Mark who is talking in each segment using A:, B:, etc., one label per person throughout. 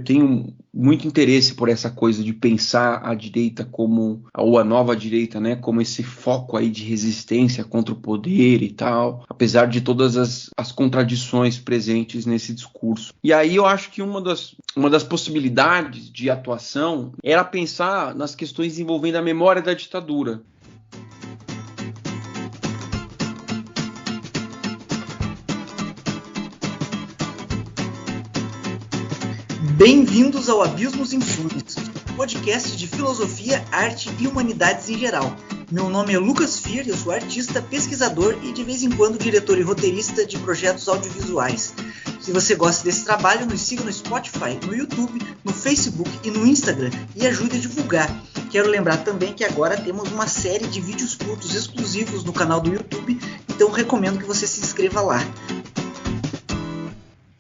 A: Tenho muito interesse por essa coisa de pensar a direita como, ou a nova direita, né, como esse foco aí de resistência contra o poder e tal, apesar de todas as contradições presentes nesse discurso. E aí eu acho que uma das possibilidades de atuação era pensar nas questões envolvendo a memória da ditadura.
B: Bem-vindos ao Abismos Infusos, podcast de filosofia, arte e humanidades em geral. Meu nome é Lucas Fier, eu sou artista, pesquisador e de vez em quando diretor e roteirista de projetos audiovisuais. Se você gosta desse trabalho, nos siga no Spotify, no YouTube, no Facebook e no Instagram e ajude a divulgar. Quero lembrar também que agora temos uma série de vídeos curtos exclusivos no canal do YouTube, então recomendo que você se inscreva lá.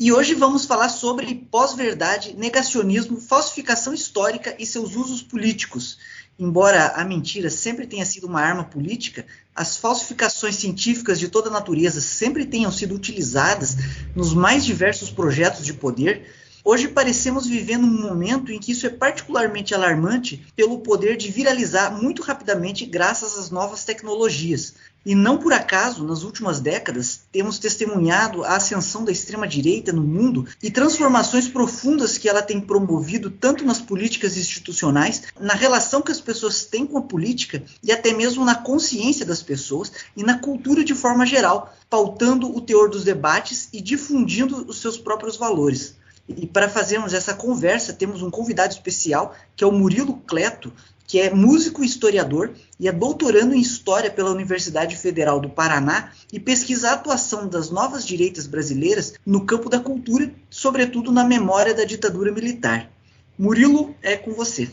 B: E hoje vamos falar sobre pós-verdade, negacionismo, falsificação histórica e seus usos políticos. Embora a mentira sempre tenha sido uma arma política, as falsificações científicas de toda natureza sempre tenham sido utilizadas nos mais diversos projetos de poder. Hoje parecemos viver num momento em que isso é particularmente alarmante pelo poder de viralizar muito rapidamente graças às novas tecnologias. E não por acaso, nas últimas décadas, temos testemunhado a ascensão da extrema-direita no mundo e transformações profundas que ela tem promovido tanto nas políticas institucionais, na relação que as pessoas têm com a política e até mesmo na consciência das pessoas e na cultura de forma geral, pautando o teor dos debates e difundindo os seus próprios valores. E para fazermos essa conversa, temos um convidado especial, que é o Murilo Cleto, que é músico e historiador e é doutorando em História pela Universidade Federal do Paraná e pesquisa a atuação das novas direitas brasileiras no campo da cultura, sobretudo na memória da ditadura militar. Murilo, é com você.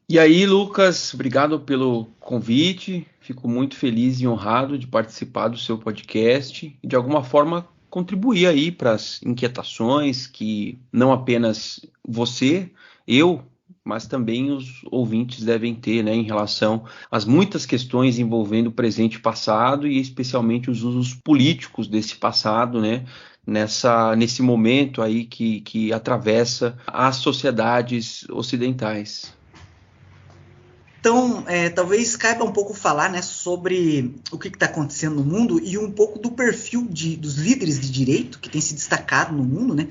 A: E aí, Lucas, obrigado pelo convite. Fico muito feliz e honrado de participar do seu podcast e, de alguma forma, contribuir aí para as inquietações que não apenas você, eu, mas também os ouvintes devem ter, né, em relação às muitas questões envolvendo o presente e passado e especialmente os usos políticos desse passado, né, nesse momento aí que atravessa as sociedades ocidentais.
B: Então, talvez caiba um pouco falar, né, sobre o que está acontecendo no mundo e um pouco do perfil dos líderes de direito que tem se destacado no mundo, né,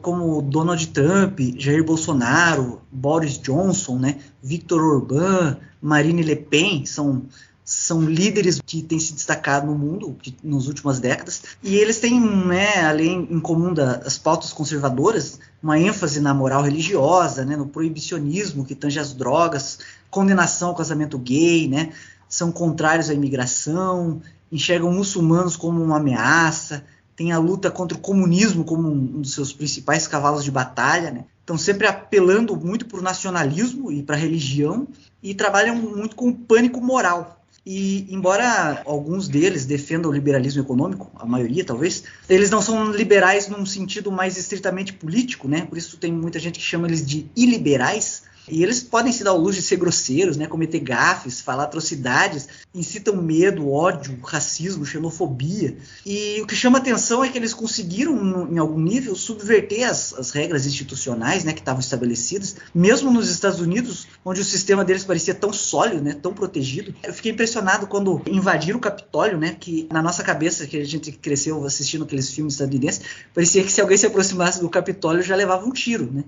B: como Donald Trump, Jair Bolsonaro, Boris Johnson, né, Viktor Orbán, Marine Le Pen, são líderes que têm se destacado no mundo nas últimas décadas, e eles têm, né, além em comum das pautas conservadoras, uma ênfase na moral religiosa, né, no proibicionismo que tange as drogas, condenação ao casamento gay, né, são contrários à imigração, enxergam muçulmanos como uma ameaça, tem a luta contra o comunismo como um dos seus principais cavalos de batalha, né? Estão sempre apelando muito para o nacionalismo e para a religião e trabalham muito com o pânico moral. E embora alguns deles defendam o liberalismo econômico, a maioria talvez, eles não são liberais num sentido mais estritamente político, né? Por isso tem muita gente que chama eles de iliberais. E eles podem se dar ao luxo de ser grosseiros, né, cometer gafes, falar atrocidades, incitam medo, ódio, racismo, xenofobia. E o que chama atenção é que eles conseguiram, em algum nível, subverter as regras institucionais, né, que estavam estabelecidas, mesmo nos Estados Unidos, onde o sistema deles parecia tão sólido, né, tão protegido. Eu fiquei impressionado quando invadiram o Capitólio, né, que na nossa cabeça, que a gente cresceu assistindo aqueles filmes estadunidenses, parecia que se alguém se aproximasse do Capitólio já levava um tiro, né?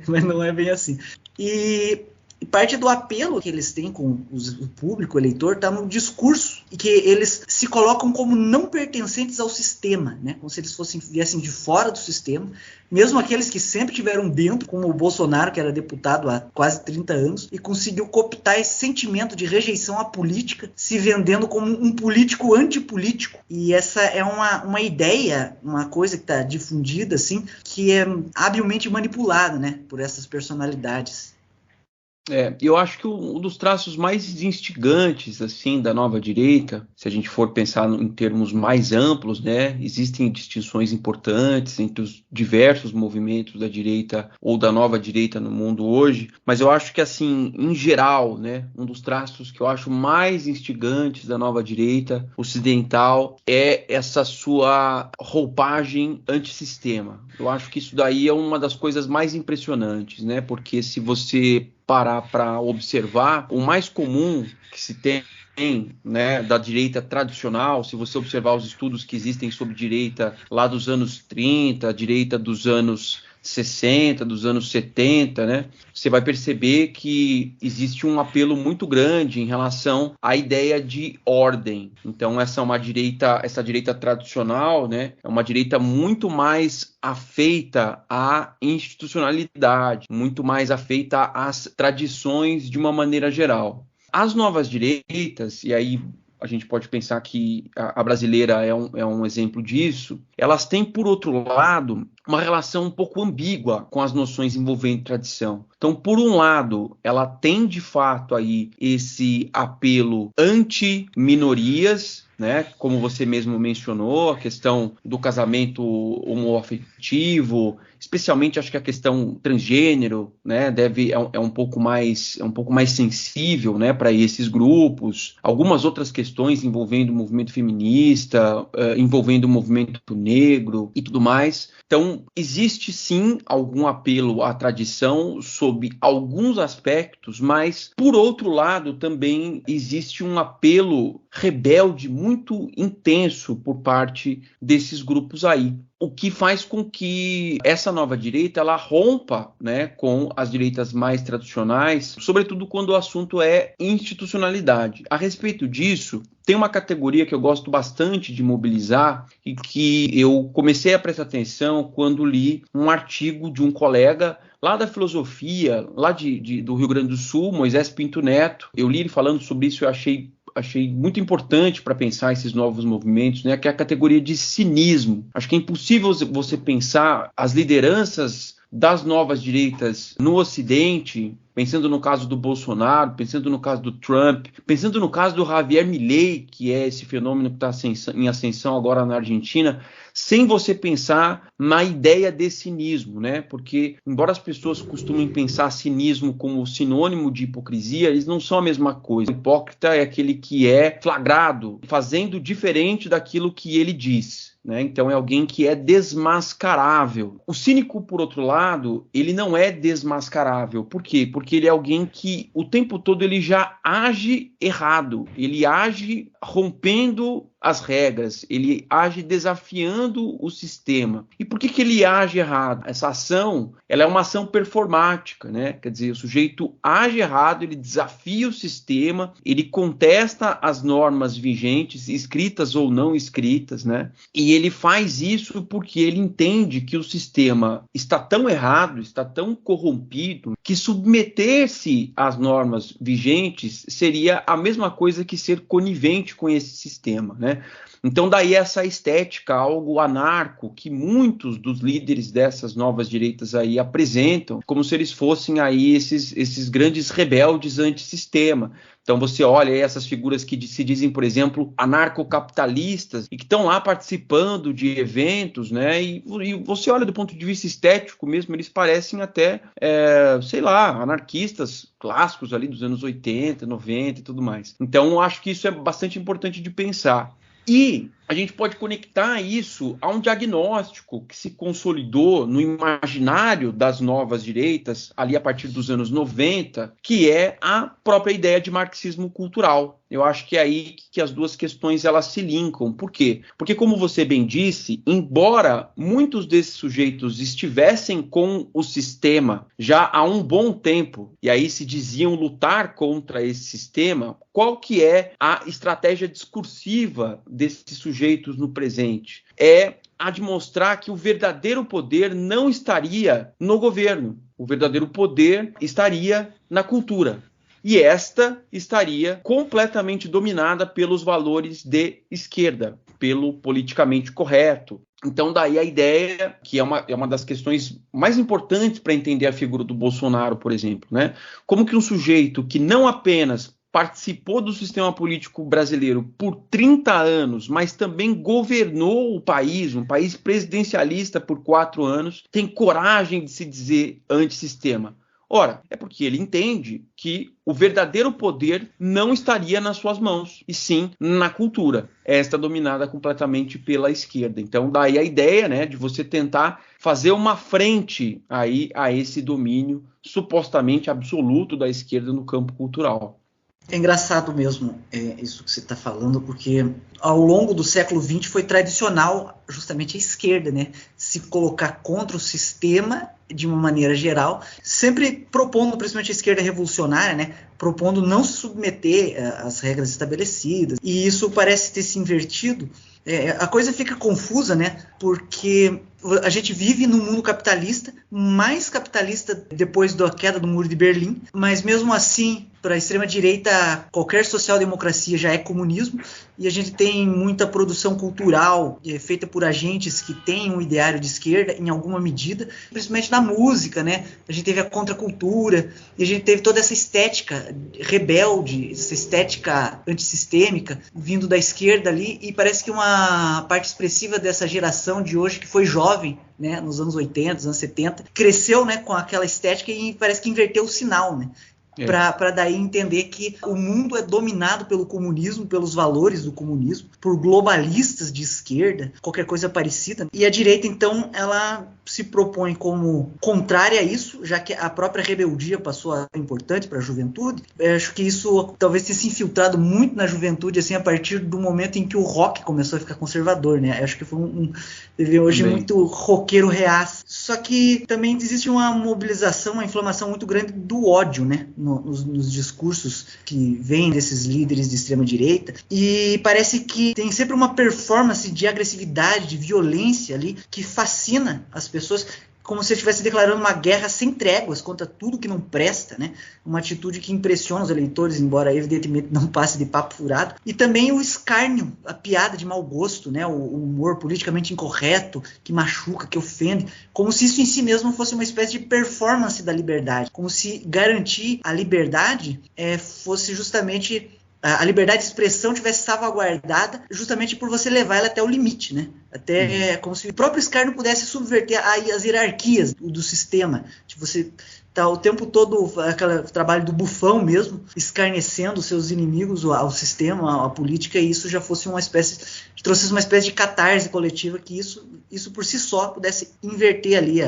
B: Mas não é bem assim. E parte do apelo que eles têm com o público, o eleitor, está no discurso, e que eles se colocam como não pertencentes ao sistema, né? Como se eles viessem de fora do sistema, mesmo aqueles que sempre tiveram dentro, como o Bolsonaro, que era deputado há quase 30 anos, e conseguiu cooptar esse sentimento de rejeição à política, se vendendo como um político antipolítico. E essa é uma ideia, uma coisa que está difundida, assim, que é habilmente manipulada, né, por essas personalidades.
A: Eu acho que um dos traços mais instigantes assim da nova direita, se a gente for pensar em termos mais amplos, né, existem distinções importantes entre os diversos movimentos da direita ou da nova direita no mundo hoje, mas eu acho que assim, em geral, né, um dos traços que eu acho mais instigantes da nova direita ocidental é essa sua roupagem antissistema. Eu acho que isso daí é uma das coisas mais impressionantes, né, porque se você parar para observar, o mais comum que se tem, né, da direita tradicional, se você observar os estudos que existem sobre direita lá dos anos 30, direita dos anos 60, dos anos 70, né, você vai perceber que existe um apelo muito grande em relação à ideia de ordem. Então essa direita tradicional, né, é uma direita muito mais afeita à institucionalidade, muito mais afeita às tradições de uma maneira geral. As novas direitas, e aí a gente pode pensar que a brasileira é um exemplo disso, elas têm, por outro lado, uma relação um pouco ambígua com as noções envolvendo tradição. Então, por um lado, ela tem de fato aí esse apelo anti-minorias, né? Como você mesmo mencionou, a questão do casamento homoafetivo, especialmente acho que a questão transgênero, né, é um pouco mais sensível, né, para esses grupos. Algumas outras questões envolvendo o movimento feminista, envolvendo o movimento negro e tudo mais. Então, existe sim algum apelo à tradição sob alguns aspectos, mas, por outro lado, também existe um apelo rebelde muito intenso por parte desses grupos aí. O que faz com que essa nova direita ela rompa, né, com as direitas mais tradicionais, sobretudo quando o assunto é institucionalidade. A respeito disso, tem uma categoria que eu gosto bastante de mobilizar e que eu comecei a prestar atenção quando li um artigo de um colega lá da filosofia, lá do Rio Grande do Sul, Moisés Pinto Neto. Eu li ele falando sobre isso e eu achei muito importante para pensar esses novos movimentos, né, que é a categoria de cinismo. Acho que é impossível você pensar as lideranças das novas direitas no Ocidente, pensando no caso do Bolsonaro, pensando no caso do Trump, pensando no caso do Javier Milei, que é esse fenômeno que está em ascensão agora na Argentina, sem você pensar na ideia de cinismo, né? Porque, embora as pessoas costumem pensar cinismo como sinônimo de hipocrisia, eles não são a mesma coisa. O hipócrita é aquele que é flagrado, fazendo diferente daquilo que ele diz. Né? Então é alguém que é desmascarável. O cínico, por outro lado, ele não é desmascarável. Por quê? Porque ele é alguém que o tempo todo ele já age errado, ele age rompendo as regras, ele age desafiando o sistema. E por que ele age errado? Essa ação, ela é uma ação performática, né? Quer dizer, o sujeito age errado, ele desafia o sistema, ele contesta as normas vigentes, escritas ou não escritas, né? E ele faz isso porque ele entende que o sistema está tão errado, está tão corrompido, que submeter-se às normas vigentes seria a mesma coisa que ser conivente com esse sistema, né? Então daí essa estética, algo anarco, que muitos dos líderes dessas novas direitas aí apresentam, como se eles fossem aí esses grandes rebeldes antissistema. Então você olha aí essas figuras que se dizem, por exemplo, anarcocapitalistas e que estão lá participando de eventos, né? E você olha do ponto de vista estético mesmo, eles parecem até, sei lá, anarquistas clássicos ali dos anos 80, 90 e tudo mais. Então eu acho que isso é bastante importante de pensar. E a gente pode conectar isso a um diagnóstico que se consolidou no imaginário das novas direitas, ali a partir dos anos 90, que é a própria ideia de marxismo cultural. Eu acho que é aí que as duas questões elas se linkam. Por quê? Porque, como você bem disse, embora muitos desses sujeitos estivessem com o sistema já há um bom tempo, e aí se diziam lutar contra esse sistema, qual que é a estratégia discursiva desses sujeitos no presente? É a de mostrar que o verdadeiro poder não estaria no governo. O verdadeiro poder estaria na cultura. E esta estaria completamente dominada pelos valores de esquerda, pelo politicamente correto. Então, daí a ideia, que é uma das questões mais importantes para entender a figura do Bolsonaro, por exemplo, né? Como que um sujeito que não apenas participou do sistema político brasileiro por 30 anos, mas também governou o país, um país presidencialista por 4 anos, tem coragem de se dizer antissistema. Ora, é porque ele entende que o verdadeiro poder não estaria nas suas mãos, e sim na cultura, esta dominada completamente pela esquerda. Então, daí a ideia, né, de você tentar fazer uma frente aí a esse domínio supostamente absoluto da esquerda no campo cultural.
B: É engraçado mesmo isso que você está falando, porque ao longo do século XX foi tradicional justamente a esquerda, né, se colocar contra o sistema de uma maneira geral, sempre propondo, principalmente a esquerda revolucionária, né, propondo não se submeter às regras estabelecidas, e isso parece ter se invertido. A coisa fica confusa, né, porque a gente vive num mundo capitalista, mais capitalista depois da queda do Muro de Berlim, mas mesmo assim, para a extrema-direita, qualquer social-democracia já é comunismo, e a gente tem muita produção cultural feita por agentes que têm um ideário de esquerda, em alguma medida, principalmente na música, né? A gente teve a contracultura, e a gente teve toda essa estética rebelde, essa estética antissistêmica, vindo da esquerda ali, e parece que uma parte expressiva dessa geração de hoje, que foi jovem, né, nos anos 80, nos anos 70, cresceu, né, com aquela estética e parece que inverteu o sinal, né? Para daí entender que o mundo é dominado pelo comunismo, pelos valores do comunismo, por globalistas de esquerda, qualquer coisa parecida. E a direita, então, ela se propõe como contrária a isso, já que a própria rebeldia passou a ser importante para a juventude. Eu acho que isso talvez tenha se infiltrado muito na juventude, assim, a partir do momento em que o rock começou a ficar conservador, né? Eu acho que foi hoje muito roqueiro reaça. Só que também existe uma mobilização, uma inflamação muito grande do ódio, né? Nos discursos que vêm desses líderes de extrema-direita, e parece que tem sempre uma performance de agressividade, de violência ali, que fascina as pessoas, como se estivesse declarando uma guerra sem tréguas contra tudo que não presta, né? Uma atitude que impressiona os eleitores, embora evidentemente não passe de papo furado. E também o escárnio, a piada de mau gosto, né? O humor politicamente incorreto, que machuca, que ofende, como se isso em si mesmo fosse uma espécie de performance da liberdade, como se garantir a liberdade fosse justamente... A liberdade de expressão tivesse salvaguardada justamente por você levar ela até o limite, né? Até como se o próprio escárnio pudesse subverter as hierarquias do sistema. Tipo, você tá o tempo todo, aquele trabalho do bufão mesmo, escarnecendo os seus inimigos, ao sistema, à política, e isso já fosse trouxesse uma espécie de catarse coletiva, que isso por si só pudesse inverter ali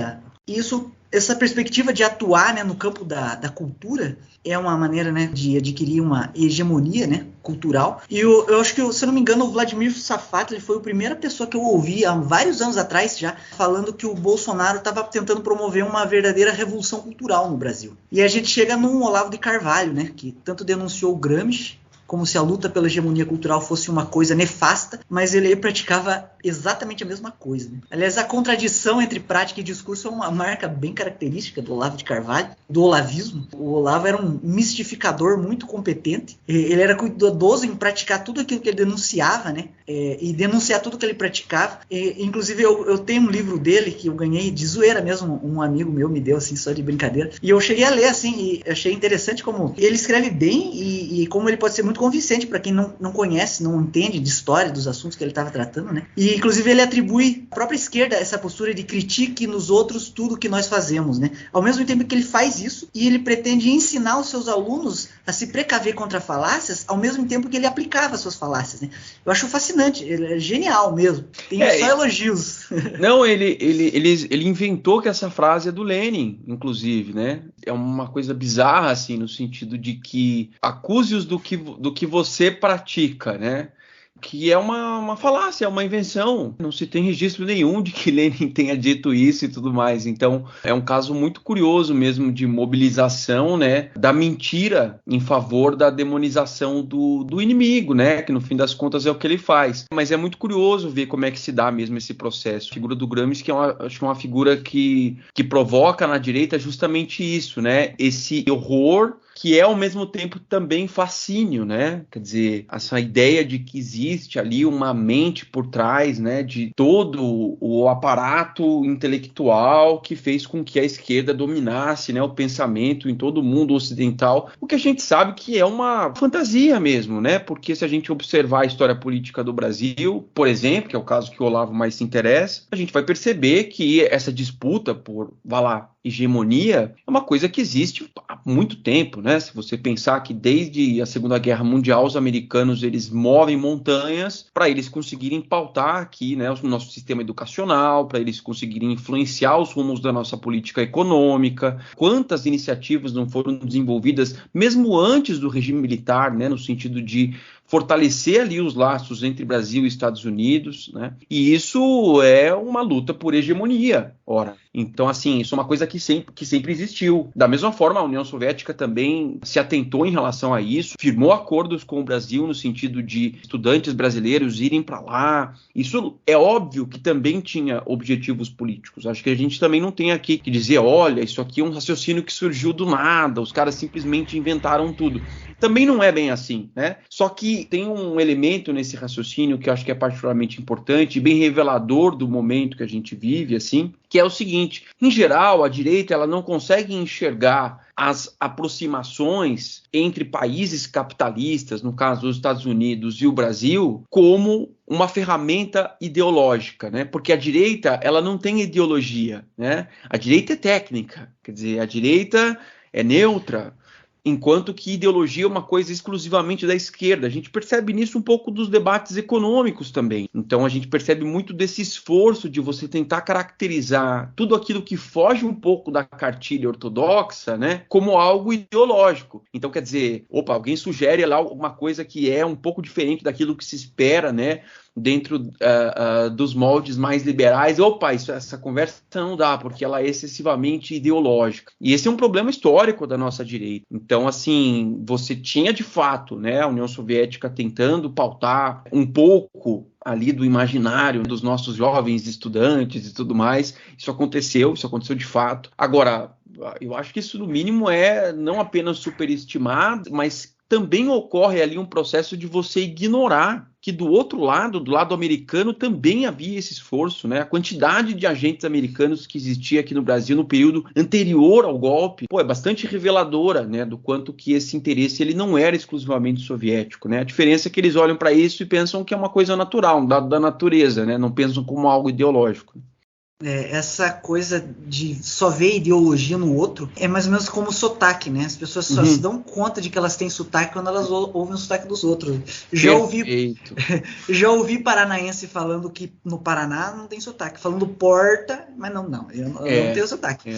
B: essa perspectiva de atuar, né, no campo da cultura é uma maneira, né, de adquirir uma hegemonia, né, cultural. E eu acho que, se eu não me engano, o Vladimir Safat, ele foi a primeira pessoa que eu ouvi há vários anos atrás já, falando que o Bolsonaro estava tentando promover uma verdadeira revolução cultural no Brasil. E a gente chega num Olavo de Carvalho, né, que tanto denunciou o Gramsci, como se a luta pela hegemonia cultural fosse uma coisa nefasta, mas ele praticava exatamente a mesma coisa, né? Aliás, a contradição entre prática e discurso é uma marca bem característica do Olavo de Carvalho, do olavismo. O Olavo era um mistificador muito competente, ele era cuidadoso em praticar tudo aquilo que ele denunciava, né? E denunciar tudo que ele praticava. Inclusive, eu tenho um livro dele que eu ganhei de zoeira mesmo, um amigo meu me deu, assim, só de brincadeira, e eu cheguei a ler, assim, e achei interessante como ele escreve bem e como ele pode ser muito convincente para quem não conhece, não entende de história dos assuntos que ele estava tratando, né? E inclusive ele atribui à própria esquerda essa postura de critique nos outros tudo que nós fazemos, né? Ao mesmo tempo que ele faz isso, e ele pretende ensinar os seus alunos a se precaver contra falácias, ao mesmo tempo que ele aplicava suas falácias, né? Eu acho fascinante, ele é genial mesmo. Tem só elogios.
A: Não, ele inventou que essa frase é do Lenin, inclusive, né? É uma coisa bizarra, assim, no sentido de que acuse-os do que você pratica, né? Que é uma falácia, é uma invenção. Não se tem registro nenhum de que Lenin tenha dito isso e tudo mais. Então, é um caso muito curioso mesmo de mobilização, né, da mentira em favor da demonização do inimigo, né, que no fim das contas é o que ele faz. Mas é muito curioso ver como é que se dá mesmo esse processo. A figura do Gramsci, que acho que é uma figura que provoca na direita justamente isso, né, esse horror que é ao mesmo tempo também fascínio, né? Quer dizer, essa ideia de que existe ali uma mente por trás, né, de todo o aparato intelectual que fez com que a esquerda dominasse, né, o pensamento em todo o mundo ocidental, o que a gente sabe que é uma fantasia mesmo, né? Porque se a gente observar a história política do Brasil, por exemplo, que é o caso que o Olavo mais se interessa, a gente vai perceber que essa disputa por, vá lá, hegemonia é uma coisa que existe há muito tempo, né? Se você pensar que desde a Segunda Guerra Mundial os americanos eles movem montanhas para eles conseguirem pautar aqui, né, o nosso sistema educacional, para eles conseguirem influenciar os rumos da nossa política econômica. Quantas iniciativas não foram desenvolvidas mesmo antes do regime militar, né, no sentido de fortalecer ali os laços entre Brasil e Estados Unidos, né? E isso é uma luta por hegemonia, ora. Então, assim, isso é uma coisa que sempre existiu. Da mesma forma, a União Soviética também se atentou em relação a isso, firmou acordos com o Brasil no sentido de estudantes brasileiros irem para lá. Isso é óbvio que também tinha objetivos políticos. Acho que a gente também não tem aqui que dizer, olha, isso aqui é um raciocínio que surgiu do nada, os caras simplesmente inventaram tudo. Também não é bem assim, né? Só que tem um elemento nesse raciocínio que eu acho que é particularmente importante e bem revelador do momento que a gente vive, assim, que é o seguinte: em geral, a direita ela não consegue enxergar as aproximações entre países capitalistas, no caso os Estados Unidos e o Brasil, como uma ferramenta ideológica, né? Porque a direita ela não tem ideologia, né? A direita é técnica, quer dizer, a direita é neutra, enquanto que ideologia é uma coisa exclusivamente da esquerda. A gente percebe nisso um pouco dos debates econômicos também. Então a gente percebe muito desse esforço de você tentar caracterizar tudo aquilo que foge um pouco da cartilha ortodoxa, né, como algo ideológico. Então quer dizer, alguém sugere lá alguma coisa que é um pouco diferente daquilo que se espera, né, dentro dos moldes mais liberais. Essa conversa não dá, porque ela é excessivamente ideológica. E esse é um problema histórico da nossa direita. Então, assim, você tinha de fato, né, a União Soviética tentando pautar um pouco ali do imaginário dos nossos jovens estudantes e tudo mais. Isso aconteceu de fato. Agora, eu acho que isso no mínimo é não apenas superestimado, mas também ocorre ali um processo de você ignorar que do outro lado, do lado americano, também havia esse esforço, né? A quantidade de agentes americanos que existia aqui no Brasil no período anterior ao golpe, é bastante reveladora, né? Do quanto que esse interesse ele não era exclusivamente soviético, né? A diferença é que eles olham para isso e pensam que é uma coisa natural, um dado da natureza, né? Não pensam como algo ideológico.
B: Essa coisa de só ver ideologia no outro é mais ou menos como o sotaque, né? As pessoas só se dão conta de que elas têm sotaque quando elas ouvem o sotaque dos outros. Já ouvi paranaense falando que no Paraná não tem sotaque, falando porta, mas eu não tenho sotaque.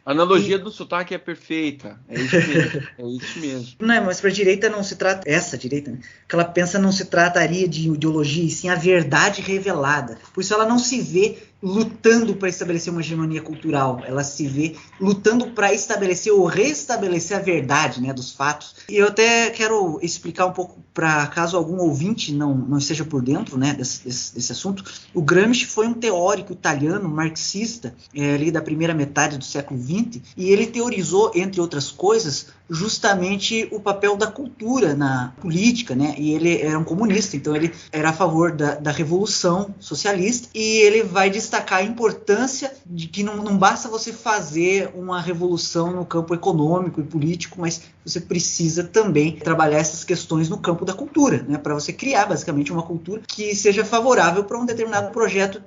A: A analogia do sotaque é perfeita, é isso mesmo.
B: Não, mas para a direita não se trata, essa direita, né, que ela pensa não se trataria de ideologia, e sim a verdade revelada. Por isso ela não se vê lutando para estabelecer uma hegemonia cultural, ela se vê lutando para estabelecer ou restabelecer a verdade, né, dos fatos. E eu até quero explicar um pouco, para caso algum ouvinte não esteja por dentro, né, desse assunto. O Gramsci foi um teórico italiano, marxista, ali da primeira metade do século XX, e ele teorizou, entre outras coisas, justamente o papel da cultura na política, né? E ele era um comunista, então ele era a favor da revolução socialista, e ele vai destacar a importância de que não basta você fazer uma revolução no campo econômico e político, mas você precisa também trabalhar essas questões no campo da cultura, né? Para você criar basicamente uma cultura que seja favorável para um determinado projeto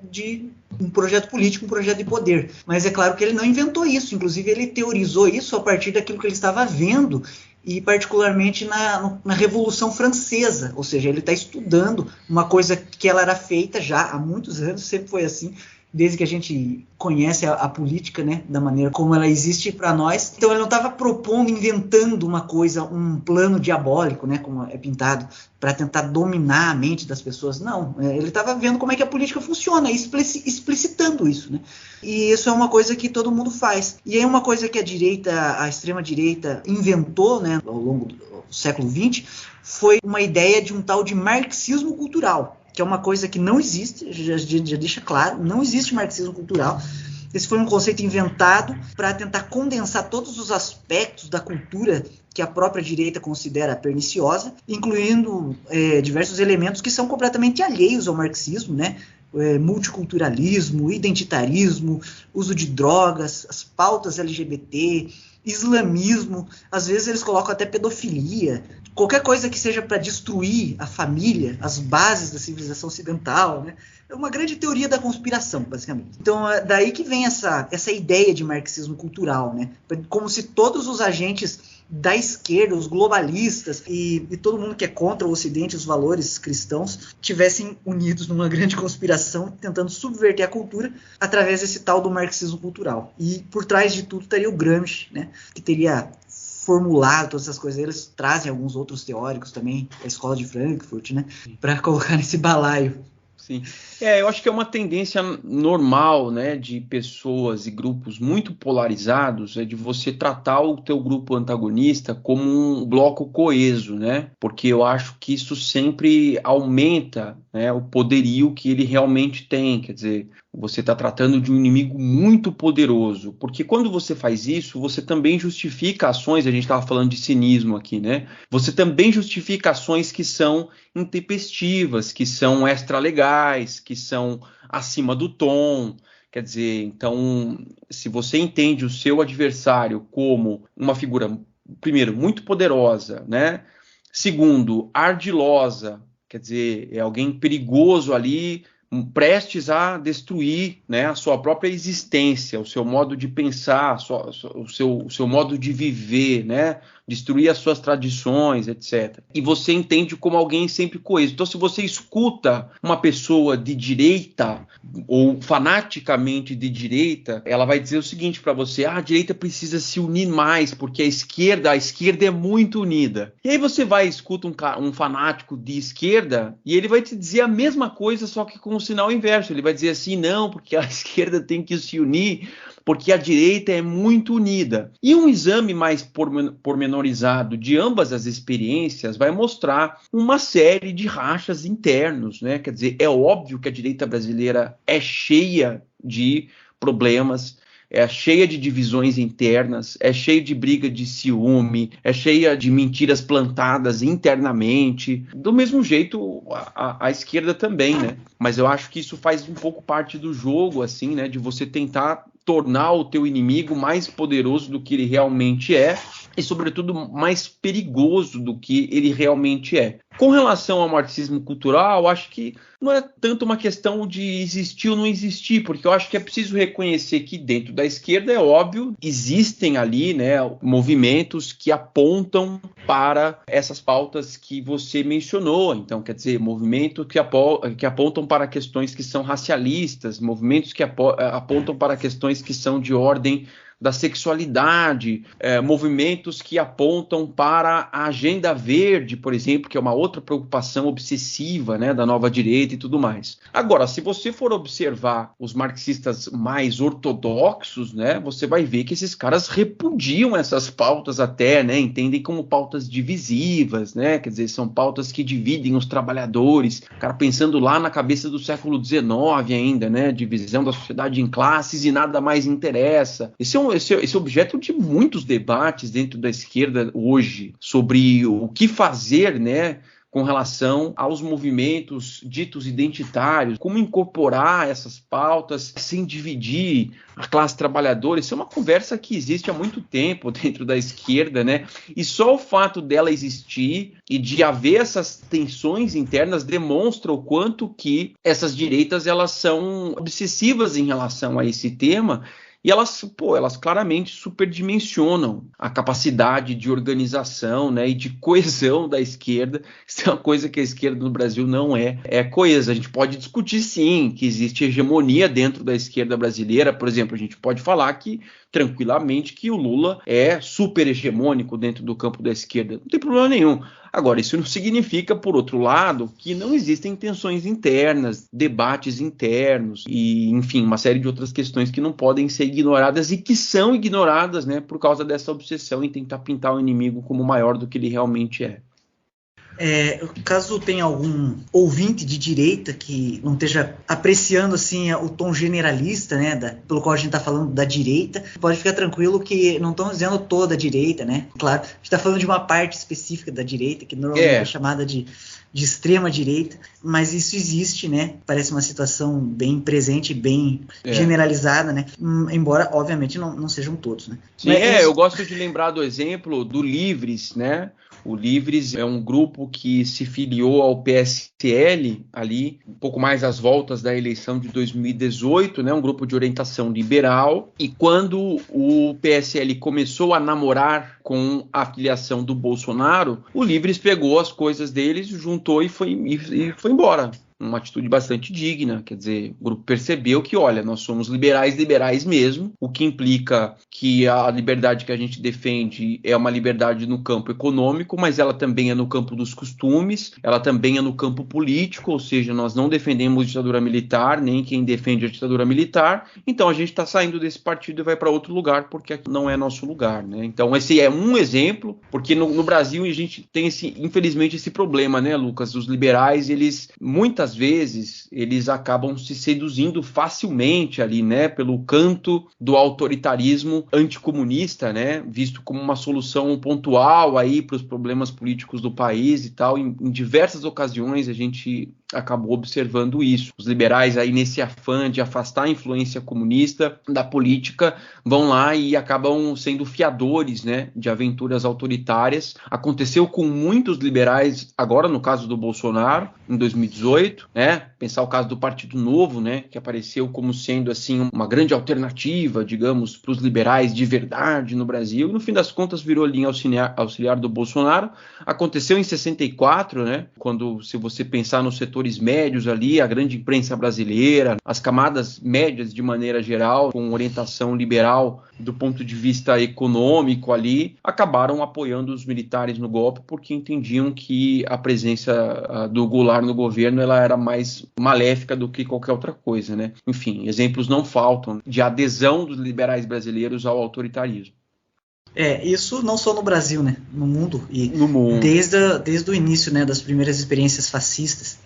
B: político, um projeto de poder. Mas é claro que ele não inventou isso, inclusive ele teorizou isso a partir daquilo que ele estava vendo, e particularmente na Revolução Francesa, ou seja, ele está estudando uma coisa que ela era feita já há muitos anos, sempre foi assim, desde que a gente conhece a política, né, da maneira como ela existe para nós. Então ele não estava propondo, inventando uma coisa, um plano diabólico, né, como é pintado, para tentar dominar a mente das pessoas. Não, ele estava vendo como é que a política funciona, explicitando isso, né? E isso é uma coisa que todo mundo faz. E aí uma coisa que a extrema-direita inventou, né, ao longo do século XX, foi uma ideia de um tal de marxismo cultural, que é uma coisa que não existe, já deixa claro, não existe marxismo cultural. esse foi um conceito inventado para tentar condensar todos os aspectos da cultura que a própria direita considera perniciosa, incluindo diversos elementos que são completamente alheios ao marxismo, né? Multiculturalismo, identitarismo, uso de drogas, as pautas LGBT, islamismo, às vezes eles colocam até pedofilia, qualquer coisa que seja para destruir a família, as bases da civilização ocidental, né? É uma grande teoria da conspiração, basicamente. Então, é daí que vem essa ideia de marxismo cultural, né? Como se todos os agentes da esquerda, os globalistas e todo mundo que é contra o Ocidente, os valores cristãos, tivessem unidos numa grande conspiração, tentando subverter a cultura através desse tal do marxismo cultural. E por trás de tudo estaria o Gramsci, né? Que teria formulado todas essas coisas. Eles trazem alguns outros teóricos também, da escola de Frankfurt, né? Para colocar nesse balaio.
A: Sim. Eu acho que é uma tendência normal, né, de pessoas e grupos muito polarizados, de você tratar o teu grupo antagonista como um bloco coeso, né? Porque eu acho que isso sempre aumenta, né, o poderio que ele realmente tem. Quer dizer, você está tratando de um inimigo muito poderoso, porque quando você faz isso, você também justifica ações, a gente estava falando de cinismo aqui, né? Você também justifica ações que são intempestivas, que são extralegais, que são acima do tom. Quer dizer, então, se você entende o seu adversário como uma figura, primeiro, muito poderosa, né? Segundo, ardilosa, quer dizer, é alguém perigoso ali, prestes a destruir, né, a sua própria existência, o seu modo de pensar, o seu modo de viver, né, destruir as suas tradições, etc. E você entende como alguém sempre coeso. Então, se você escuta uma pessoa de direita ou fanaticamente de direita, ela vai dizer o seguinte para você: a direita precisa se unir mais, porque a esquerda é muito unida. E aí você vai e escuta um fanático de esquerda e ele vai te dizer a mesma coisa, só que com um sinal inverso. Ele vai dizer assim: não, porque a esquerda tem que se unir, porque a direita é muito unida. E um exame mais pormenorizado de ambas as experiências vai mostrar uma série de rachas internos, né? Quer dizer, é óbvio que a direita brasileira é cheia de problemas, é cheia de divisões internas, é cheia de briga de ciúme, é cheia de mentiras plantadas internamente. Do mesmo jeito, a esquerda também, né? Mas eu acho que isso faz um pouco parte do jogo, assim, né? De você tentar tornar o teu inimigo mais poderoso do que ele realmente é e, sobretudo, mais perigoso do que ele realmente é. Com relação ao marxismo cultural, acho que não é tanto uma questão de existir ou não existir, porque eu acho que é preciso reconhecer que dentro da esquerda, é óbvio, existem ali, né, movimentos que apontam para essas pautas que você mencionou. Então, quer dizer, movimentos que apontam para questões que são racialistas, movimentos que apontam para questões que são de ordem da sexualidade, movimentos que apontam para a agenda verde, por exemplo, que é uma outra preocupação obsessiva, né, da nova direita e tudo mais. Agora, se você for observar os marxistas mais ortodoxos, né, você vai ver que esses caras repudiam essas pautas até, né, entendem como pautas divisivas, né, quer dizer, são pautas que dividem os trabalhadores, o cara pensando lá na cabeça do século XIX ainda, né, divisão da sociedade em classes e nada mais interessa. Esse é objeto de muitos debates dentro da esquerda hoje sobre o que fazer, né, com relação aos movimentos ditos identitários, como incorporar essas pautas sem dividir a classe trabalhadora. Isso é uma conversa que existe há muito tempo dentro da esquerda, né? E só o fato dela existir e de haver essas tensões internas demonstra o quanto que essas direitas elas são obsessivas em relação a esse tema. E elas claramente superdimensionam a capacidade de organização, né, e de coesão da esquerda. Isso é uma coisa que a esquerda no Brasil não é coesa. A gente pode discutir, sim, que existe hegemonia dentro da esquerda brasileira. Por exemplo, a gente pode falar que, tranquilamente, que o Lula é super hegemônico dentro do campo da esquerda. Não tem problema nenhum. Agora, isso não significa, por outro lado, que não existem tensões internas, debates internos e, enfim, uma série de outras questões que não podem ser ignoradas e que são ignoradas, né, por causa dessa obsessão em tentar pintar o inimigo como maior do que ele realmente é.
B: Caso tenha algum ouvinte de direita que não esteja apreciando assim o tom generalista, né, pelo qual a gente está falando da direita, pode ficar tranquilo que não estamos dizendo toda a direita, né? Claro, a gente está falando de uma parte específica da direita, que normalmente é chamada de extrema direita, mas isso existe, né? Parece uma situação bem presente, bem generalizada, né? Embora, obviamente, não sejam todos, né?
A: Sim, eu gosto de lembrar do exemplo do Livres, né? O Livres é um grupo que se filiou ao PSL ali, um pouco mais às voltas da eleição de 2018, né? Um grupo de orientação liberal. E quando o PSL começou a namorar com a filiação do Bolsonaro, o Livres pegou as coisas deles, juntou e foi embora. Uma atitude bastante digna, quer dizer, o grupo percebeu que, olha, nós somos liberais mesmo, o que implica que a liberdade que a gente defende é uma liberdade no campo econômico, mas ela também é no campo dos costumes, ela também é no campo político, ou seja, nós não defendemos a ditadura militar, nem quem defende a ditadura militar, então a gente está saindo desse partido e vai para outro lugar, porque aqui não é nosso lugar, né? Então esse é um exemplo, porque no Brasil a gente tem, infelizmente, esse problema, né, Lucas? Os liberais, eles muitas vezes eles acabam se seduzindo facilmente ali, né, pelo canto do autoritarismo anticomunista, né, visto como uma solução pontual aí para os problemas políticos do país e tal. Em diversas ocasiões a gente acabou observando isso. Os liberais aí, nesse afã de afastar a influência comunista da política, vão lá e acabam sendo fiadores, né, de aventuras autoritárias. Aconteceu com muitos liberais agora no caso do Bolsonaro, em 2018, né? Pensar o caso do Partido Novo, né, que apareceu como sendo assim uma grande alternativa, digamos, para os liberais de verdade no Brasil, e no fim das contas virou linha auxiliar do Bolsonaro. Aconteceu em 64, né, quando, se você pensar nos setores médios ali, a grande imprensa brasileira, as camadas médias de maneira geral, com orientação liberal do ponto de vista econômico ali, acabaram apoiando os militares no golpe porque entendiam que a presença do Goulart no governo ela era mais maléfica do que qualquer outra coisa, né? Enfim, exemplos não faltam de adesão dos liberais brasileiros ao autoritarismo.
B: Isso não só no Brasil, né? No mundo. E
A: no mundo.
B: Desde o início, né, das primeiras experiências fascistas.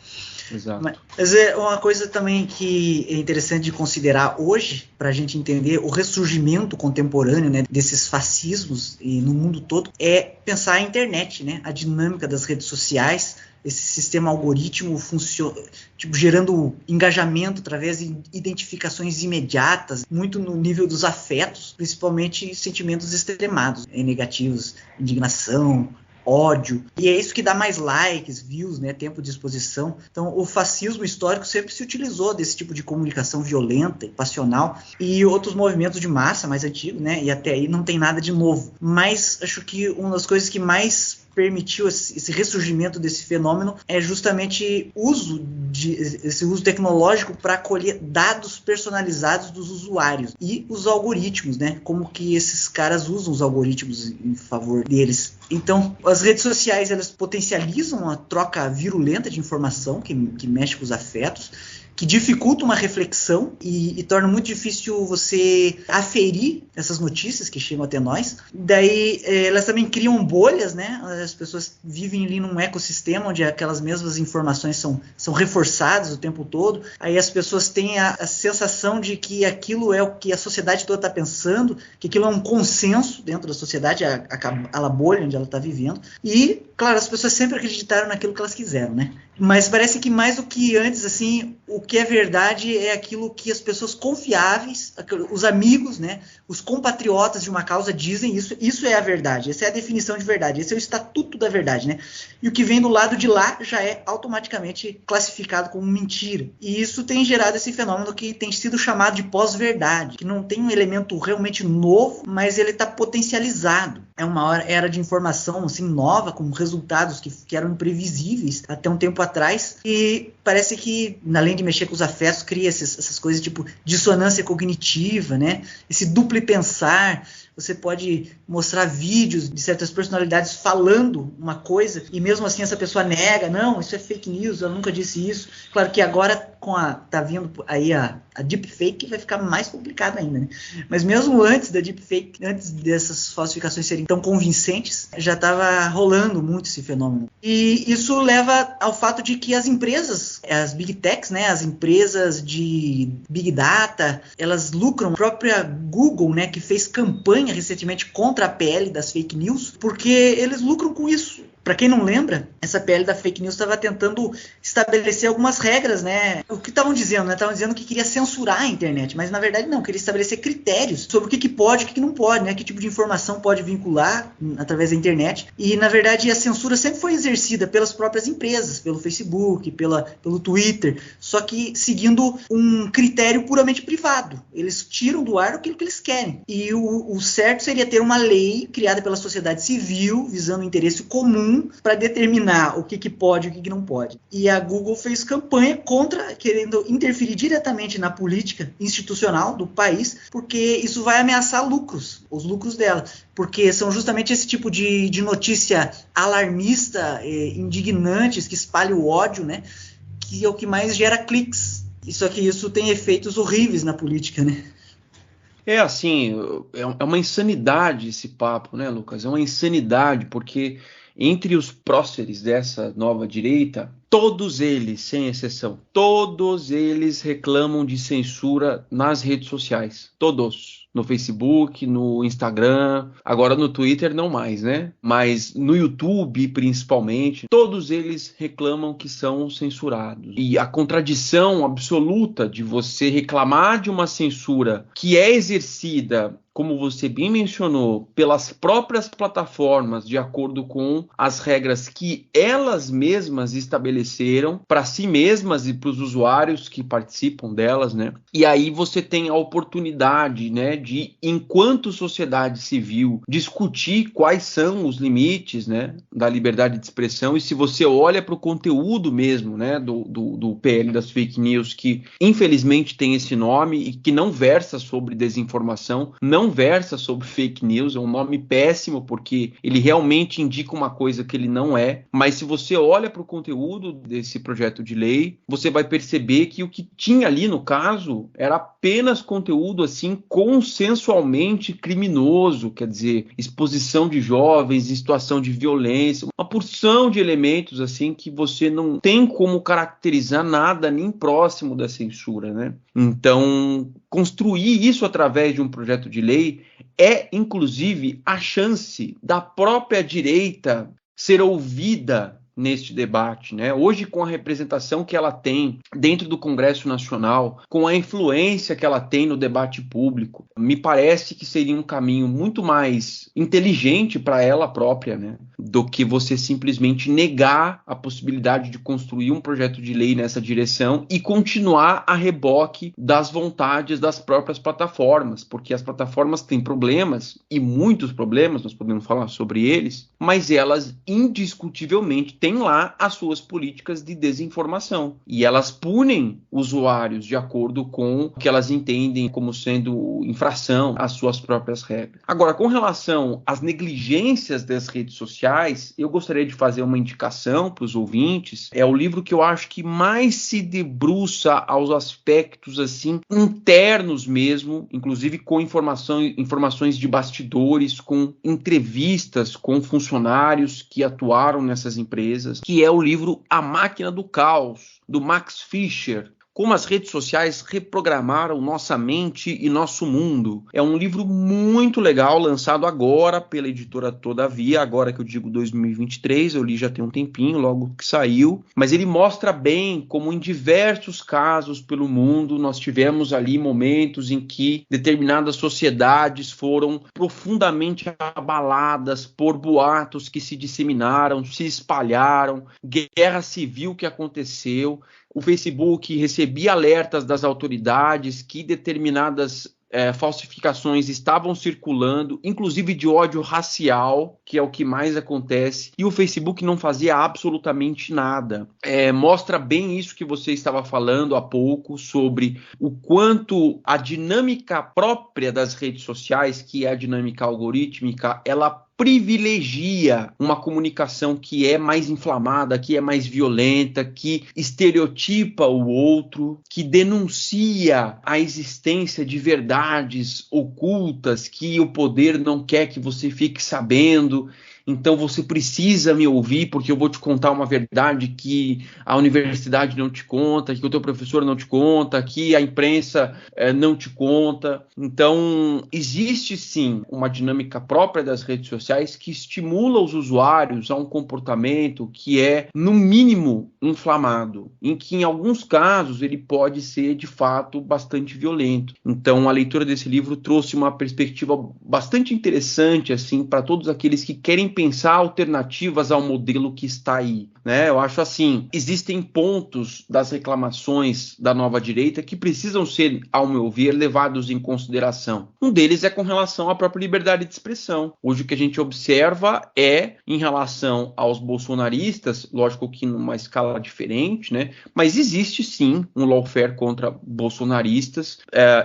A: Exato.
B: Mas é uma coisa também que é interessante de considerar hoje, para a gente entender o ressurgimento contemporâneo, né, desses fascismos e no mundo todo, é pensar a internet, né, a dinâmica das redes sociais, esse sistema algoritmo gerando engajamento através de identificações imediatas, muito no nível dos afetos, principalmente sentimentos extremados, negativos, indignação, ódio, e é isso que dá mais likes, views, né, tempo de exposição. Então o fascismo histórico sempre se utilizou desse tipo de comunicação violenta e passional, e outros movimentos de massa mais antigos, né, e até aí não tem nada de novo, mas acho que uma das coisas que mais permitiu esse ressurgimento desse fenômeno é justamente esse uso tecnológico para colher dados personalizados dos usuários e os algoritmos, né? Como que esses caras usam os algoritmos em favor deles. Então, as redes sociais, elas potencializam a troca virulenta de informação que mexe com os afetos, que dificulta uma reflexão e torna muito difícil você aferir essas notícias que chegam até nós. Daí, elas também criam bolhas, né? As pessoas vivem ali num ecossistema onde aquelas mesmas informações são reforçadas o tempo todo. Aí as pessoas têm a sensação de que aquilo é o que a sociedade toda está pensando, que aquilo é um consenso dentro da sociedade, a bolha onde ela está vivendo. E, claro, as pessoas sempre acreditaram naquilo que elas quiseram, né? Mas parece que mais do que antes, assim, o que é verdade é aquilo que as pessoas confiáveis, os amigos, né, os compatriotas de uma causa dizem isso. Isso é a verdade, essa é a definição de verdade, esse é o estatuto da verdade, né? E o que vem do lado de lá já é automaticamente classificado como mentira. E isso tem gerado esse fenômeno que tem sido chamado de pós-verdade, que não tem um elemento realmente novo, mas ele está potencializado. É uma era de informação assim, nova, com resultados que eram imprevisíveis até um tempo atrás, e parece que, além de mexer com os afetos, cria essas coisas tipo dissonância cognitiva, né? Esse duplo pensar. Você pode mostrar vídeos de certas personalidades falando uma coisa e mesmo assim essa pessoa nega, não, isso é fake news, eu nunca disse isso. Claro que agora tá vindo aí a deepfake, vai ficar mais complicado ainda, né? Mas mesmo antes da deepfake, antes dessas falsificações serem tão convincentes, já estava rolando muito esse fenômeno. E isso leva ao fato de que as empresas, as Big Techs, né, as empresas de Big Data, elas lucram. A própria Google, né, que fez campanha recentemente contra a PL das fake news, porque eles lucram com isso. Para quem não lembra, essa PL da fake news estava tentando estabelecer algumas regras, né? O que estavam dizendo, né? Estavam dizendo que queria censurar a internet, mas na verdade não, queria estabelecer critérios sobre o que pode e o que não pode, né? Que tipo de informação pode vincular através da internet. E na verdade a censura sempre foi exercida pelas próprias empresas, pelo Facebook, pelo Twitter, só que seguindo um critério puramente privado. Eles tiram do ar aquilo que eles querem. E o certo seria ter uma lei criada pela sociedade civil, visando o interesse comum, para determinar o que pode e o que não pode. E a Google fez campanha contra, querendo interferir diretamente na política institucional do país, porque isso vai ameaçar os lucros dela. Porque são justamente esse tipo de notícia alarmista, indignantes, que espalha o ódio, né? Que é o que mais gera cliques. Só que isso tem efeitos horríveis na política, né?
A: É assim, é uma insanidade esse papo, né, Lucas? É uma insanidade, porque entre os próceres dessa nova direita, todos eles, sem exceção, todos eles reclamam de censura nas redes sociais. Todos. No Facebook, no Instagram, agora no Twitter não mais, né? Mas no YouTube, principalmente, todos eles reclamam que são censurados. E a contradição absoluta de você reclamar de uma censura que é exercida, como você bem mencionou, pelas próprias plataformas, de acordo com as regras que elas mesmas estabeleceram para si mesmas e para os usuários que participam delas, né? E aí você tem a oportunidade, né, de, enquanto sociedade civil, discutir quais são os limites, né, da liberdade de expressão. E se você olha para o conteúdo mesmo, né, do PL das fake news, que infelizmente tem esse nome e que não versa sobre desinformação, não versa sobre fake news, é um nome péssimo porque ele realmente indica uma coisa que ele não é, mas se você olha para o conteúdo desse projeto de lei, você vai perceber que o que tinha ali no caso era apenas conteúdo assim consensualmente criminoso, quer dizer, exposição de jovens em situação de violência, uma porção de elementos assim que você não tem como caracterizar nada nem próximo da censura, né? Então, construir isso através de um projeto de lei é, inclusive, a chance da própria direita ser ouvida neste debate, né? Hoje, com a representação que ela tem dentro do Congresso Nacional, com a influência que ela tem no debate público, me parece que seria um caminho muito mais inteligente para ela própria, né, do que você simplesmente negar a possibilidade de construir um projeto de lei nessa direção e continuar a reboque das vontades das próprias plataformas, porque as plataformas têm problemas, e muitos problemas, nós podemos falar sobre eles, mas elas indiscutivelmente têm lá as suas políticas de desinformação. E elas punem usuários de acordo com o que elas entendem como sendo infração às suas próprias regras. Agora, com relação às negligências das redes sociais, eu gostaria de fazer uma indicação para os ouvintes. É o livro que eu acho que mais se debruça aos aspectos assim internos mesmo, inclusive com informações de bastidores, com entrevistas com funcionários que atuaram nessas empresas, que é o livro A Máquina do Caos, do Max Fischer. Como as redes sociais reprogramaram nossa mente e nosso mundo. É um livro muito legal, lançado agora pela editora Todavia, agora que eu digo 2023, eu li já tem um tempinho, logo que saiu, mas ele mostra bem como em diversos casos pelo mundo nós tivemos ali momentos em que determinadas sociedades foram profundamente abaladas por boatos que se disseminaram, se espalharam, guerra civil que aconteceu. O Facebook recebia alertas das autoridades que determinadas falsificações estavam circulando, inclusive de ódio racial, que é o que mais acontece, e o Facebook não fazia absolutamente nada. Mostra bem isso que você estava falando há pouco, sobre o quanto a dinâmica própria das redes sociais, que é a dinâmica algorítmica, ela privilegia uma comunicação que é mais inflamada, que é mais violenta, que estereotipa o outro, que denuncia a existência de verdades ocultas que o poder não quer que você fique sabendo. então você precisa me ouvir porque eu vou te contar uma verdade que a universidade não te conta, que o teu professor não te conta, que a imprensa não te conta. Então, existe sim uma dinâmica própria das redes sociais que estimula os usuários a um comportamento que é, no mínimo, inflamado, em que em alguns casos ele pode ser de fato bastante violento. Então a leitura desse livro trouxe uma perspectiva bastante interessante assim para todos aqueles que querem pensar alternativas ao modelo que está aí, né? Eu acho assim, existem pontos das reclamações da nova direita que precisam ser, ao meu ver, levados em consideração. Um deles é com relação à própria liberdade de expressão. Hoje o que a gente observa é em relação aos bolsonaristas, lógico que numa escala diferente, né? Mas existe sim um lawfare contra bolsonaristas,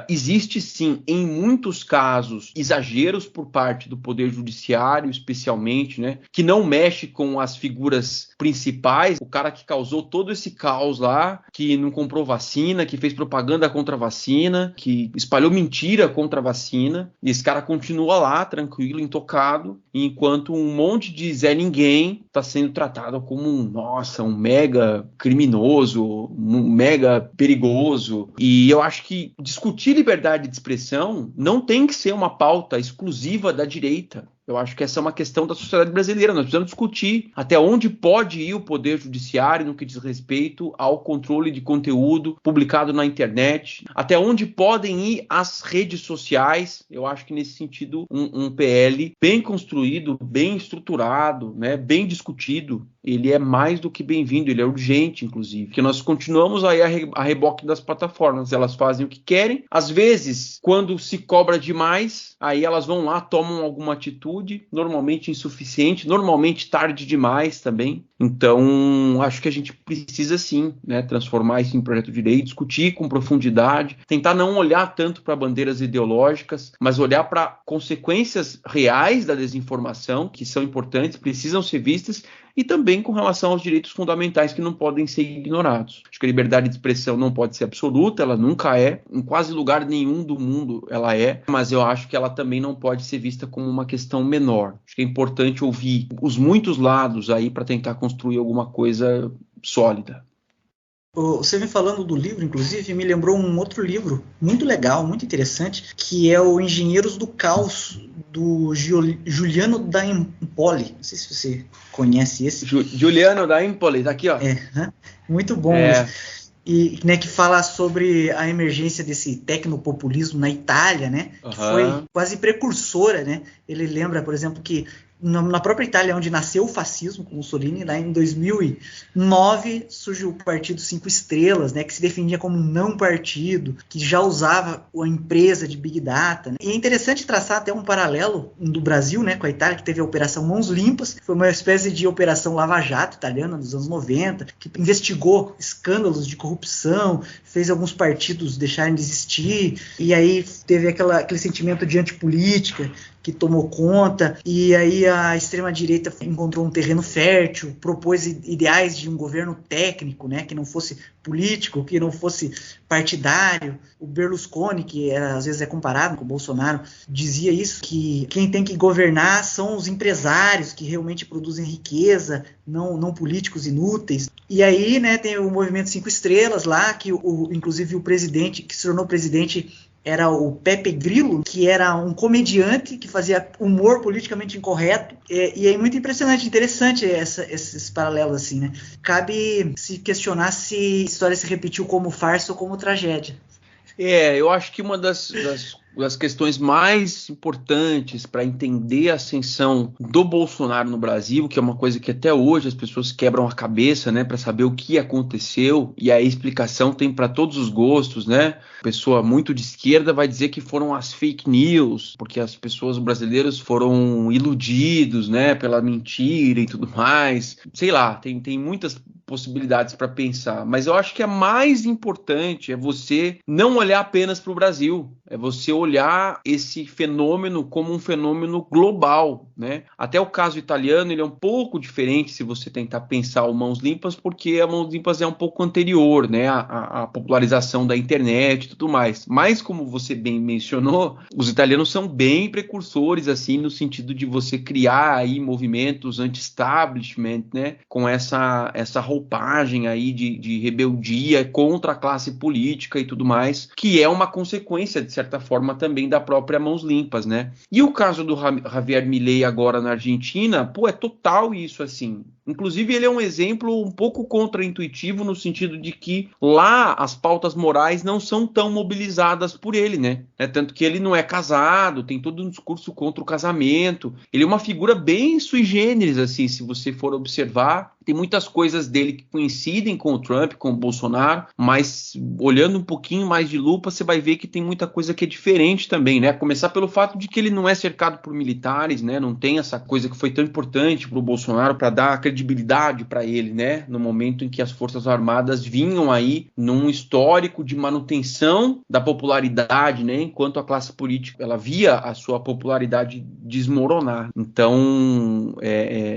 A: existe sim, em muitos casos, exageros por parte do Poder Judiciário, especialmente, né? Que não mexe com as figuras principais, o cara que causou todo esse caos lá, que não comprou vacina, que fez propaganda contra a vacina, que espalhou mentira contra a vacina, e esse cara continua lá, tranquilo, intocado, enquanto um monte de Zé Ninguém está sendo tratado como um mega criminoso, um mega perigoso. E eu acho que discutir liberdade de expressão não tem que ser uma pauta exclusiva da direita. Eu acho que essa é uma questão da sociedade brasileira. Nós precisamos discutir até onde pode ir o Poder Judiciário no que diz respeito ao controle de conteúdo publicado na internet, até onde podem ir as redes sociais. Eu acho que nesse sentido um PL bem construído, bem estruturado, né, bem discutido, ele é mais do que bem-vindo, ele é urgente, inclusive, porque nós continuamos aí a reboque das plataformas, elas fazem o que querem, às vezes, quando se cobra demais, aí elas vão lá, tomam alguma atitude, normalmente insuficiente, normalmente tarde demais também. Então, acho que a gente precisa sim, né, transformar isso em projeto de lei, discutir com profundidade, tentar não olhar tanto para bandeiras ideológicas, mas olhar para consequências reais da desinformação, que são importantes, precisam ser vistas, e também com relação aos direitos fundamentais que não podem ser ignorados. Acho que a liberdade de expressão não pode ser absoluta, ela nunca é, em quase lugar nenhum do mundo ela é, mas eu acho que ela também não pode ser vista como uma questão menor. Acho que é importante ouvir os muitos lados aí para tentar construir alguma coisa sólida.
B: Você me falando do livro, inclusive, me lembrou um outro livro muito legal, muito interessante, que é o Engenheiros do Caos, do Juliano da Empoli. Não sei se você conhece esse.
A: Juliano da Empoli, tá aqui, ó.
B: Muito bom. E, né, que fala sobre a emergência desse tecnopopulismo na Itália, né, que foi quase precursora, né. Ele lembra, por exemplo, que na própria Itália, onde nasceu o fascismo, com Mussolini, lá em 2009 surgiu o Partido Cinco Estrelas, né, que se definia como não partido, que já usava a empresa de Big Data. Né? E é interessante traçar até um paralelo do Brasil, né, com a Itália, que teve a Operação Mãos Limpas, que foi uma espécie de Operação Lava Jato italiana dos anos 90, que investigou escândalos de corrupção, fez alguns partidos deixarem de existir, e aí teve aquele sentimento de antipolítica que tomou conta, e aí a extrema-direita encontrou um terreno fértil, propôs ideais de um governo técnico, né, que não fosse político, que não fosse partidário. O Berlusconi, que às vezes é comparado com o Bolsonaro, dizia isso, que quem tem que governar são os empresários que realmente produzem riqueza, não políticos inúteis. E aí, né, tem o Movimento Cinco Estrelas lá, que inclusive o presidente, que se tornou presidente, era o Pepe Grillo, que era um comediante que fazia humor politicamente incorreto. E é muito impressionante, interessante esses paralelos, assim, né? Cabe se questionar se a história se repetiu como farsa ou como tragédia.
A: Eu acho que uma das questões mais importantes para entender a ascensão do Bolsonaro no Brasil, que é uma coisa que até hoje as pessoas quebram a cabeça, né, para saber o que aconteceu, e a explicação tem para todos os gostos, né? Pessoa muito de esquerda vai dizer que foram as fake news, porque as pessoas brasileiras foram iludidos, né, pela mentira e tudo mais. Sei lá, tem muitas possibilidades para pensar, mas eu acho que a mais importante é você não olhar apenas para o Brasil, é você olhar esse fenômeno como um fenômeno global, né? Até o caso italiano, ele é um pouco diferente se você tentar pensar o Mãos Limpas, porque a Mãos Limpas é um pouco anterior, né, à popularização da internet e tudo mais. Mas, como você bem mencionou, os italianos são bem precursores, assim, no sentido de você criar aí movimentos anti-establishment, né, com essa roupagem aí de rebeldia contra a classe política e tudo mais, que é uma consequência, de certa forma, também da própria Mãos Limpas, né? E o caso do Javier Milei agora na Argentina, pô, é total isso, assim. Inclusive, ele é um exemplo um pouco contraintuitivo no sentido de que lá as pautas morais não são tão mobilizadas por ele, né? Tanto que ele não é casado, tem todo um discurso contra o casamento. Ele é uma figura bem sui generis, assim, se você for observar. Tem muitas coisas dele que coincidem com o Trump, com o Bolsonaro, mas olhando um pouquinho mais de lupa, você vai ver que tem muita coisa que é diferente também, né? Começar pelo fato de que ele não é cercado por militares, né? Não tem essa coisa que foi tão importante para o Bolsonaro para dar credibilidade para ele, né? No momento em que as Forças Armadas vinham aí num histórico de manutenção da popularidade, né? Enquanto a classe política ela via a sua popularidade desmoronar. Então,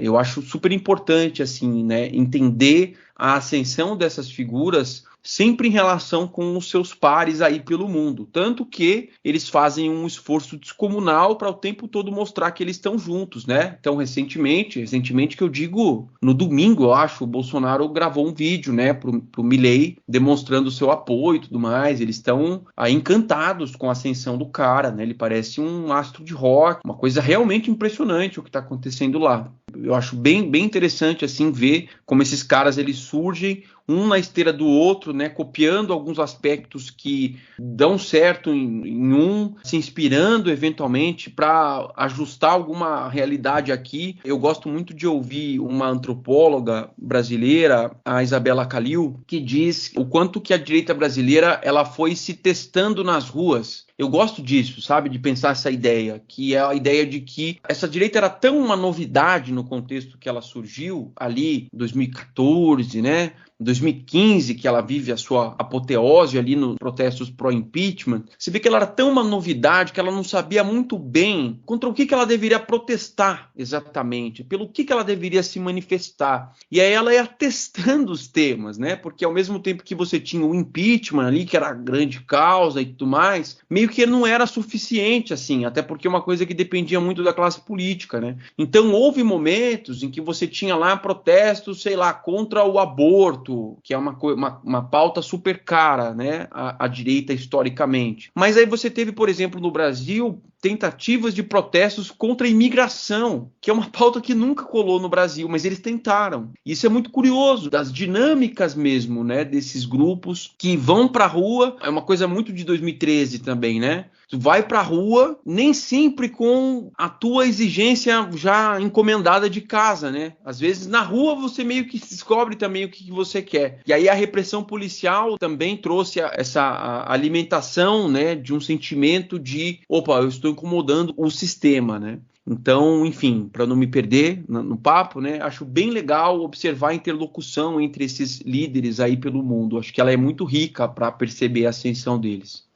A: eu acho super importante, assim, né, entender a ascensão dessas figuras sempre em relação com os seus pares aí pelo mundo, tanto que eles fazem um esforço descomunal para o tempo todo mostrar que eles estão juntos, né? Então, recentemente que eu digo, no domingo, eu acho, o Bolsonaro gravou um vídeo, né, pro Milei, demonstrando o seu apoio e tudo mais. Eles estão aí encantados com a ascensão do cara, né? Ele parece um astro de rock, uma coisa realmente impressionante o que está acontecendo lá. Eu acho bem interessante, assim, ver como esses caras, eles surgem um na esteira do outro, né, copiando alguns aspectos que dão certo em um, se inspirando eventualmente para ajustar alguma realidade aqui. Eu gosto muito de ouvir uma antropóloga brasileira, a Isabela Calil, que diz o quanto que a direita brasileira ela foi se testando nas ruas. Eu gosto disso, sabe, de pensar essa ideia, que é a ideia de que essa direita era tão uma novidade no contexto que ela surgiu ali em 2014, né? Em 2015, que ela vive a sua apoteose ali nos protestos pró-impeachment, você vê que ela era tão uma novidade que ela não sabia muito bem contra o que ela deveria protestar exatamente, pelo que ela deveria se manifestar. E aí ela ia testando os temas, né? Porque ao mesmo tempo que você tinha o impeachment ali, que era a grande causa e tudo mais, meio que não era suficiente, assim, até porque é uma coisa que dependia muito da classe política, né? Então houve momentos em que você tinha lá protestos, sei lá, contra o aborto, que é uma pauta super cara, né, a direita historicamente. Mas aí você teve, por exemplo, no Brasil, tentativas de protestos contra a imigração, que é uma pauta que nunca colou no Brasil, mas eles tentaram. Isso é muito curioso, das dinâmicas mesmo, né, desses grupos que vão para a rua. É uma coisa muito de 2013 também, né? Tu vai pra rua, nem sempre com a tua exigência já encomendada de casa, né? Às vezes na rua você meio que descobre também o que você quer. E aí a repressão policial também trouxe essa alimentação, né, de um sentimento de, opa, eu estou incomodando o sistema, né? Então, enfim, para não me perder no papo, né, acho bem legal observar a interlocução entre esses líderes aí pelo mundo. Acho que ela é muito rica para perceber a ascensão deles.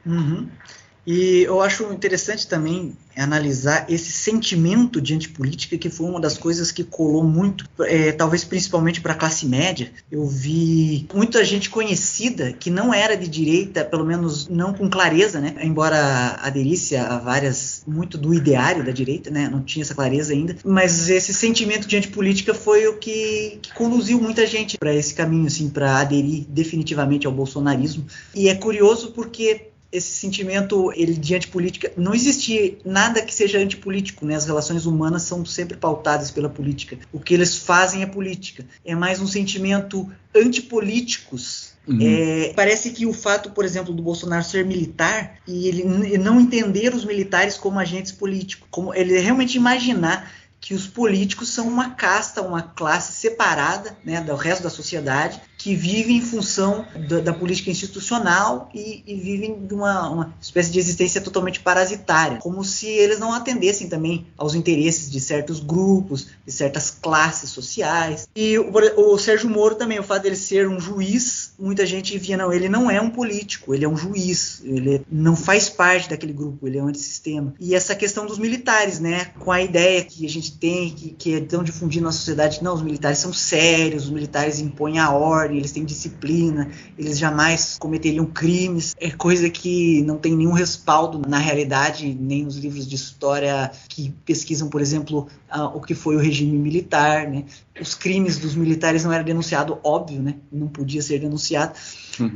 B: Uhum. E eu acho interessante também analisar esse sentimento de antipolítica, que foi uma das coisas que colou muito, talvez principalmente para a classe média. Eu vi muita gente conhecida que não era de direita, pelo menos não com clareza, né? Embora aderisse a várias, muito do ideário da direita, né? Não tinha essa clareza ainda, mas esse sentimento de antipolítica foi o que conduziu muita gente para esse caminho, assim, para aderir definitivamente ao bolsonarismo. E é curioso porque esse sentimento de antipolítica, não existe nada que seja antipolítico, né? As relações humanas são sempre pautadas pela política. O que eles fazem é política. É mais um sentimento antipolíticos. Parece que o fato, por exemplo, do Bolsonaro ser militar e ele não entender os militares como agentes políticos, como ele realmente imaginar que os políticos são uma casta, uma classe separada, né, do resto da sociedade, que vive em função da política institucional e vivem de uma espécie de existência totalmente parasitária, como se eles não atendessem também aos interesses de certos grupos, de certas classes sociais. E o Sérgio Moro também, o fato dele ser um juiz, muita gente via, não, ele não é um político, ele é um juiz, ele não faz parte daquele grupo, ele é um antissistema. E essa questão dos militares, né, com a ideia que a gente tem, que é tão difundida na sociedade, que não, os militares são sérios, os militares impõem a ordem, eles têm disciplina, eles jamais cometeriam crimes, é coisa que não tem nenhum respaldo na realidade, nem nos livros de história que pesquisam, por exemplo, o que foi o regime militar, né? Os crimes dos militares não eram denunciados, óbvio, né? Não podia ser denunciado,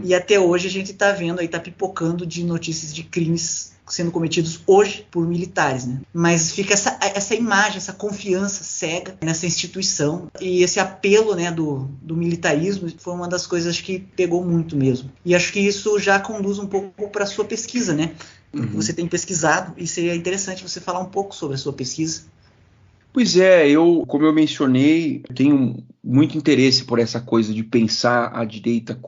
B: e até hoje a gente está vendo, aí está pipocando de notícias de crimes sendo cometidos hoje por militares, né? Mas fica essa imagem, essa confiança cega nessa instituição, e esse apelo, né, do militarismo foi uma das coisas que pegou muito mesmo. E acho que isso já conduz um pouco para a sua pesquisa, né? Você tem pesquisado, e seria interessante você falar um pouco sobre a sua pesquisa.
A: Pois é, como eu mencionei, eu tenho muito interesse por essa coisa de pensar a direita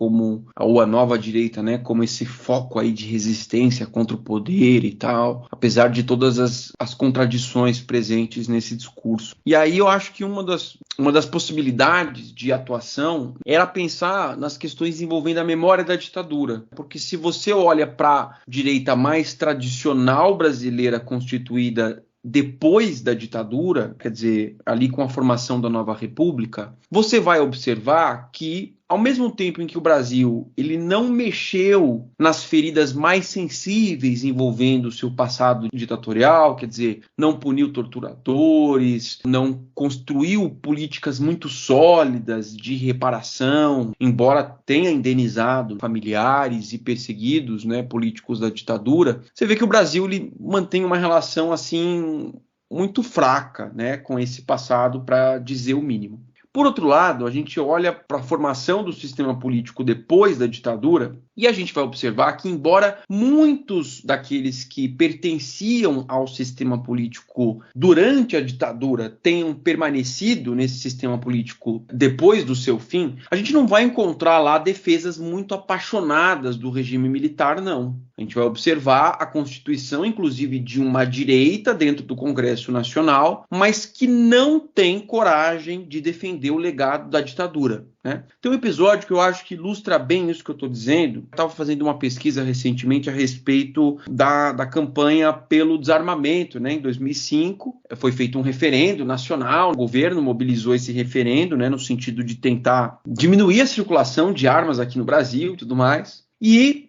A: ou a nova direita, né, como esse foco aí de resistência contra o poder e tal, apesar de todas as contradições presentes nesse discurso. E aí eu acho que uma das possibilidades de atuação era pensar nas questões envolvendo a memória da ditadura, porque se você olha para a direita mais tradicional brasileira constituída depois da ditadura, quer dizer, ali com a formação da nova república, você vai observar que, ao mesmo tempo em que o Brasil ele não mexeu nas feridas mais sensíveis envolvendo o seu passado ditatorial, quer dizer, não puniu torturadores, não construiu políticas muito sólidas de reparação, embora tenha indenizado familiares e perseguidos, né, políticos da ditadura, você vê que o Brasil ele mantém uma relação assim muito fraca, né, com esse passado, para dizer o mínimo. Por outro lado, a gente olha para a formação do sistema político depois da ditadura e a gente vai observar que, embora muitos daqueles que pertenciam ao sistema político durante a ditadura tenham permanecido nesse sistema político depois do seu fim, a gente não vai encontrar lá defesas muito apaixonadas do regime militar, não. A gente vai observar a constituição, inclusive, de uma direita dentro do Congresso Nacional, mas que não tem coragem de defender o legado da ditadura, né? Tem um episódio que eu acho que ilustra bem isso que eu estou dizendo. Eu estava fazendo uma pesquisa recentemente a respeito da campanha pelo desarmamento, né? Em 2005, foi feito um referendo nacional, o governo mobilizou esse referendo, né, no sentido de tentar diminuir a circulação de armas aqui no Brasil e tudo mais. E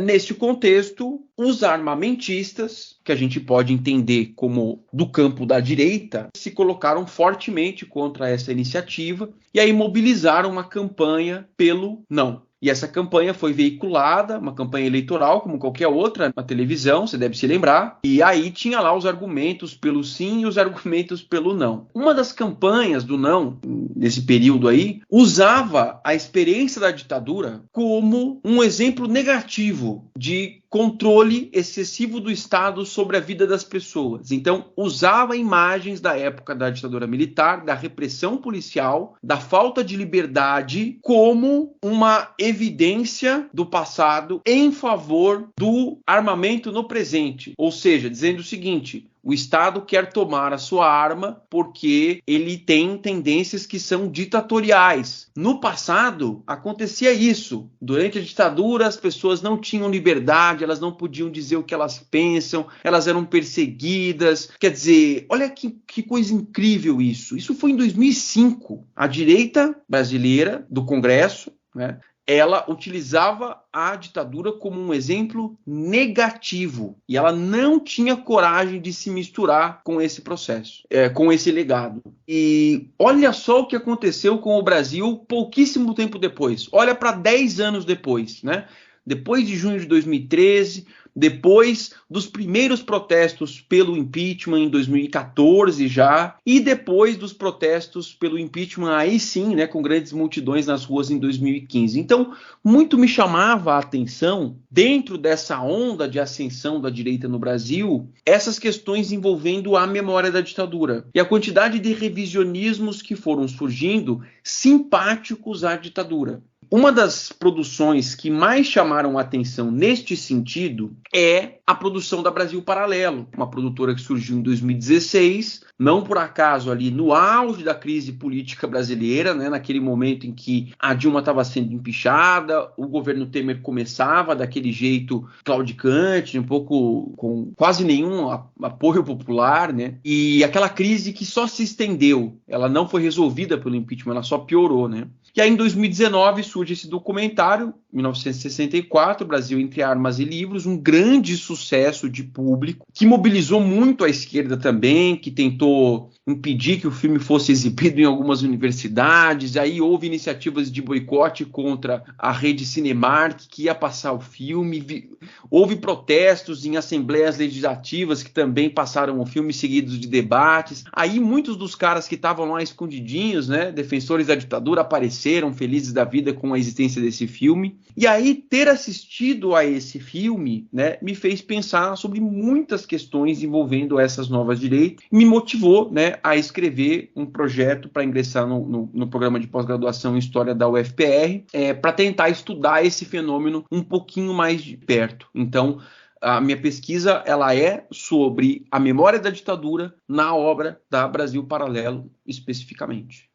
A: neste contexto, os armamentistas, que a gente pode entender como do campo da direita, se colocaram fortemente contra essa iniciativa e aí mobilizaram uma campanha pelo não. E essa campanha foi veiculada, uma campanha eleitoral, como qualquer outra, na televisão, você deve se lembrar. E aí tinha lá os argumentos pelo sim e os argumentos pelo não. Uma das campanhas do não, nesse período aí, usava a experiência da ditadura como um exemplo negativo de controle excessivo do Estado sobre a vida das pessoas. Então, usava imagens da época da ditadura militar, da repressão policial, da falta de liberdade, como uma evidência do passado em favor do armamento no presente. Ou seja, dizendo o seguinte: o Estado quer tomar a sua arma porque ele tem tendências que são ditatoriais. No passado, acontecia isso. Durante a ditadura, as pessoas não tinham liberdade, elas não podiam dizer o que elas pensam, elas eram perseguidas. Quer dizer, olha que coisa incrível isso. Isso foi em 2005. A direita brasileira do Congresso, né, ela utilizava a ditadura como um exemplo negativo e ela não tinha coragem de se misturar com esse processo, com esse legado. E olha só o que aconteceu com o Brasil pouquíssimo tempo depois. Olha para 10 anos depois, né? depois de junho de 2013, depois dos primeiros protestos pelo impeachment em 2014 já, e depois dos protestos pelo impeachment aí sim, né, com grandes multidões nas ruas em 2015. Então, muito me chamava a atenção, dentro dessa onda de ascensão da direita no Brasil, essas questões envolvendo a memória da ditadura e a quantidade de revisionismos que foram surgindo simpáticos à ditadura. Uma das produções que mais chamaram a atenção neste sentido é a produção da Brasil Paralelo, uma produtora que surgiu em 2016, não por acaso ali no auge da crise política brasileira, né, naquele momento em que a Dilma estava sendo empichada, o governo Temer começava daquele jeito claudicante, um pouco com quase nenhum apoio popular, né, e aquela crise que só se estendeu, ela não foi resolvida pelo impeachment, ela só piorou, né. E aí, em 2019, surge esse documentário, 1964, Brasil entre Armas e Livros, um grande sucesso de público, que mobilizou muito a esquerda também, que tentou impedir que o filme fosse exibido em algumas universidades. Aí houve iniciativas de boicote contra a rede Cinemark, que ia passar o filme. Houve protestos em assembleias legislativas que também passaram o filme, seguidos de debates. Aí muitos dos caras que estavam lá escondidinhos, né, defensores da ditadura, apareceram felizes da vida com a existência desse filme. E aí ter assistido a esse filme, né, me fez pensar sobre muitas questões envolvendo essas novas direitas, me motivou, né, a escrever um projeto para ingressar no programa de pós-graduação em História da UFPR, para tentar estudar esse fenômeno um pouquinho mais de perto. Então, a minha pesquisa ela é sobre a memória da ditadura na obra da Brasil Paralelo, especificamente.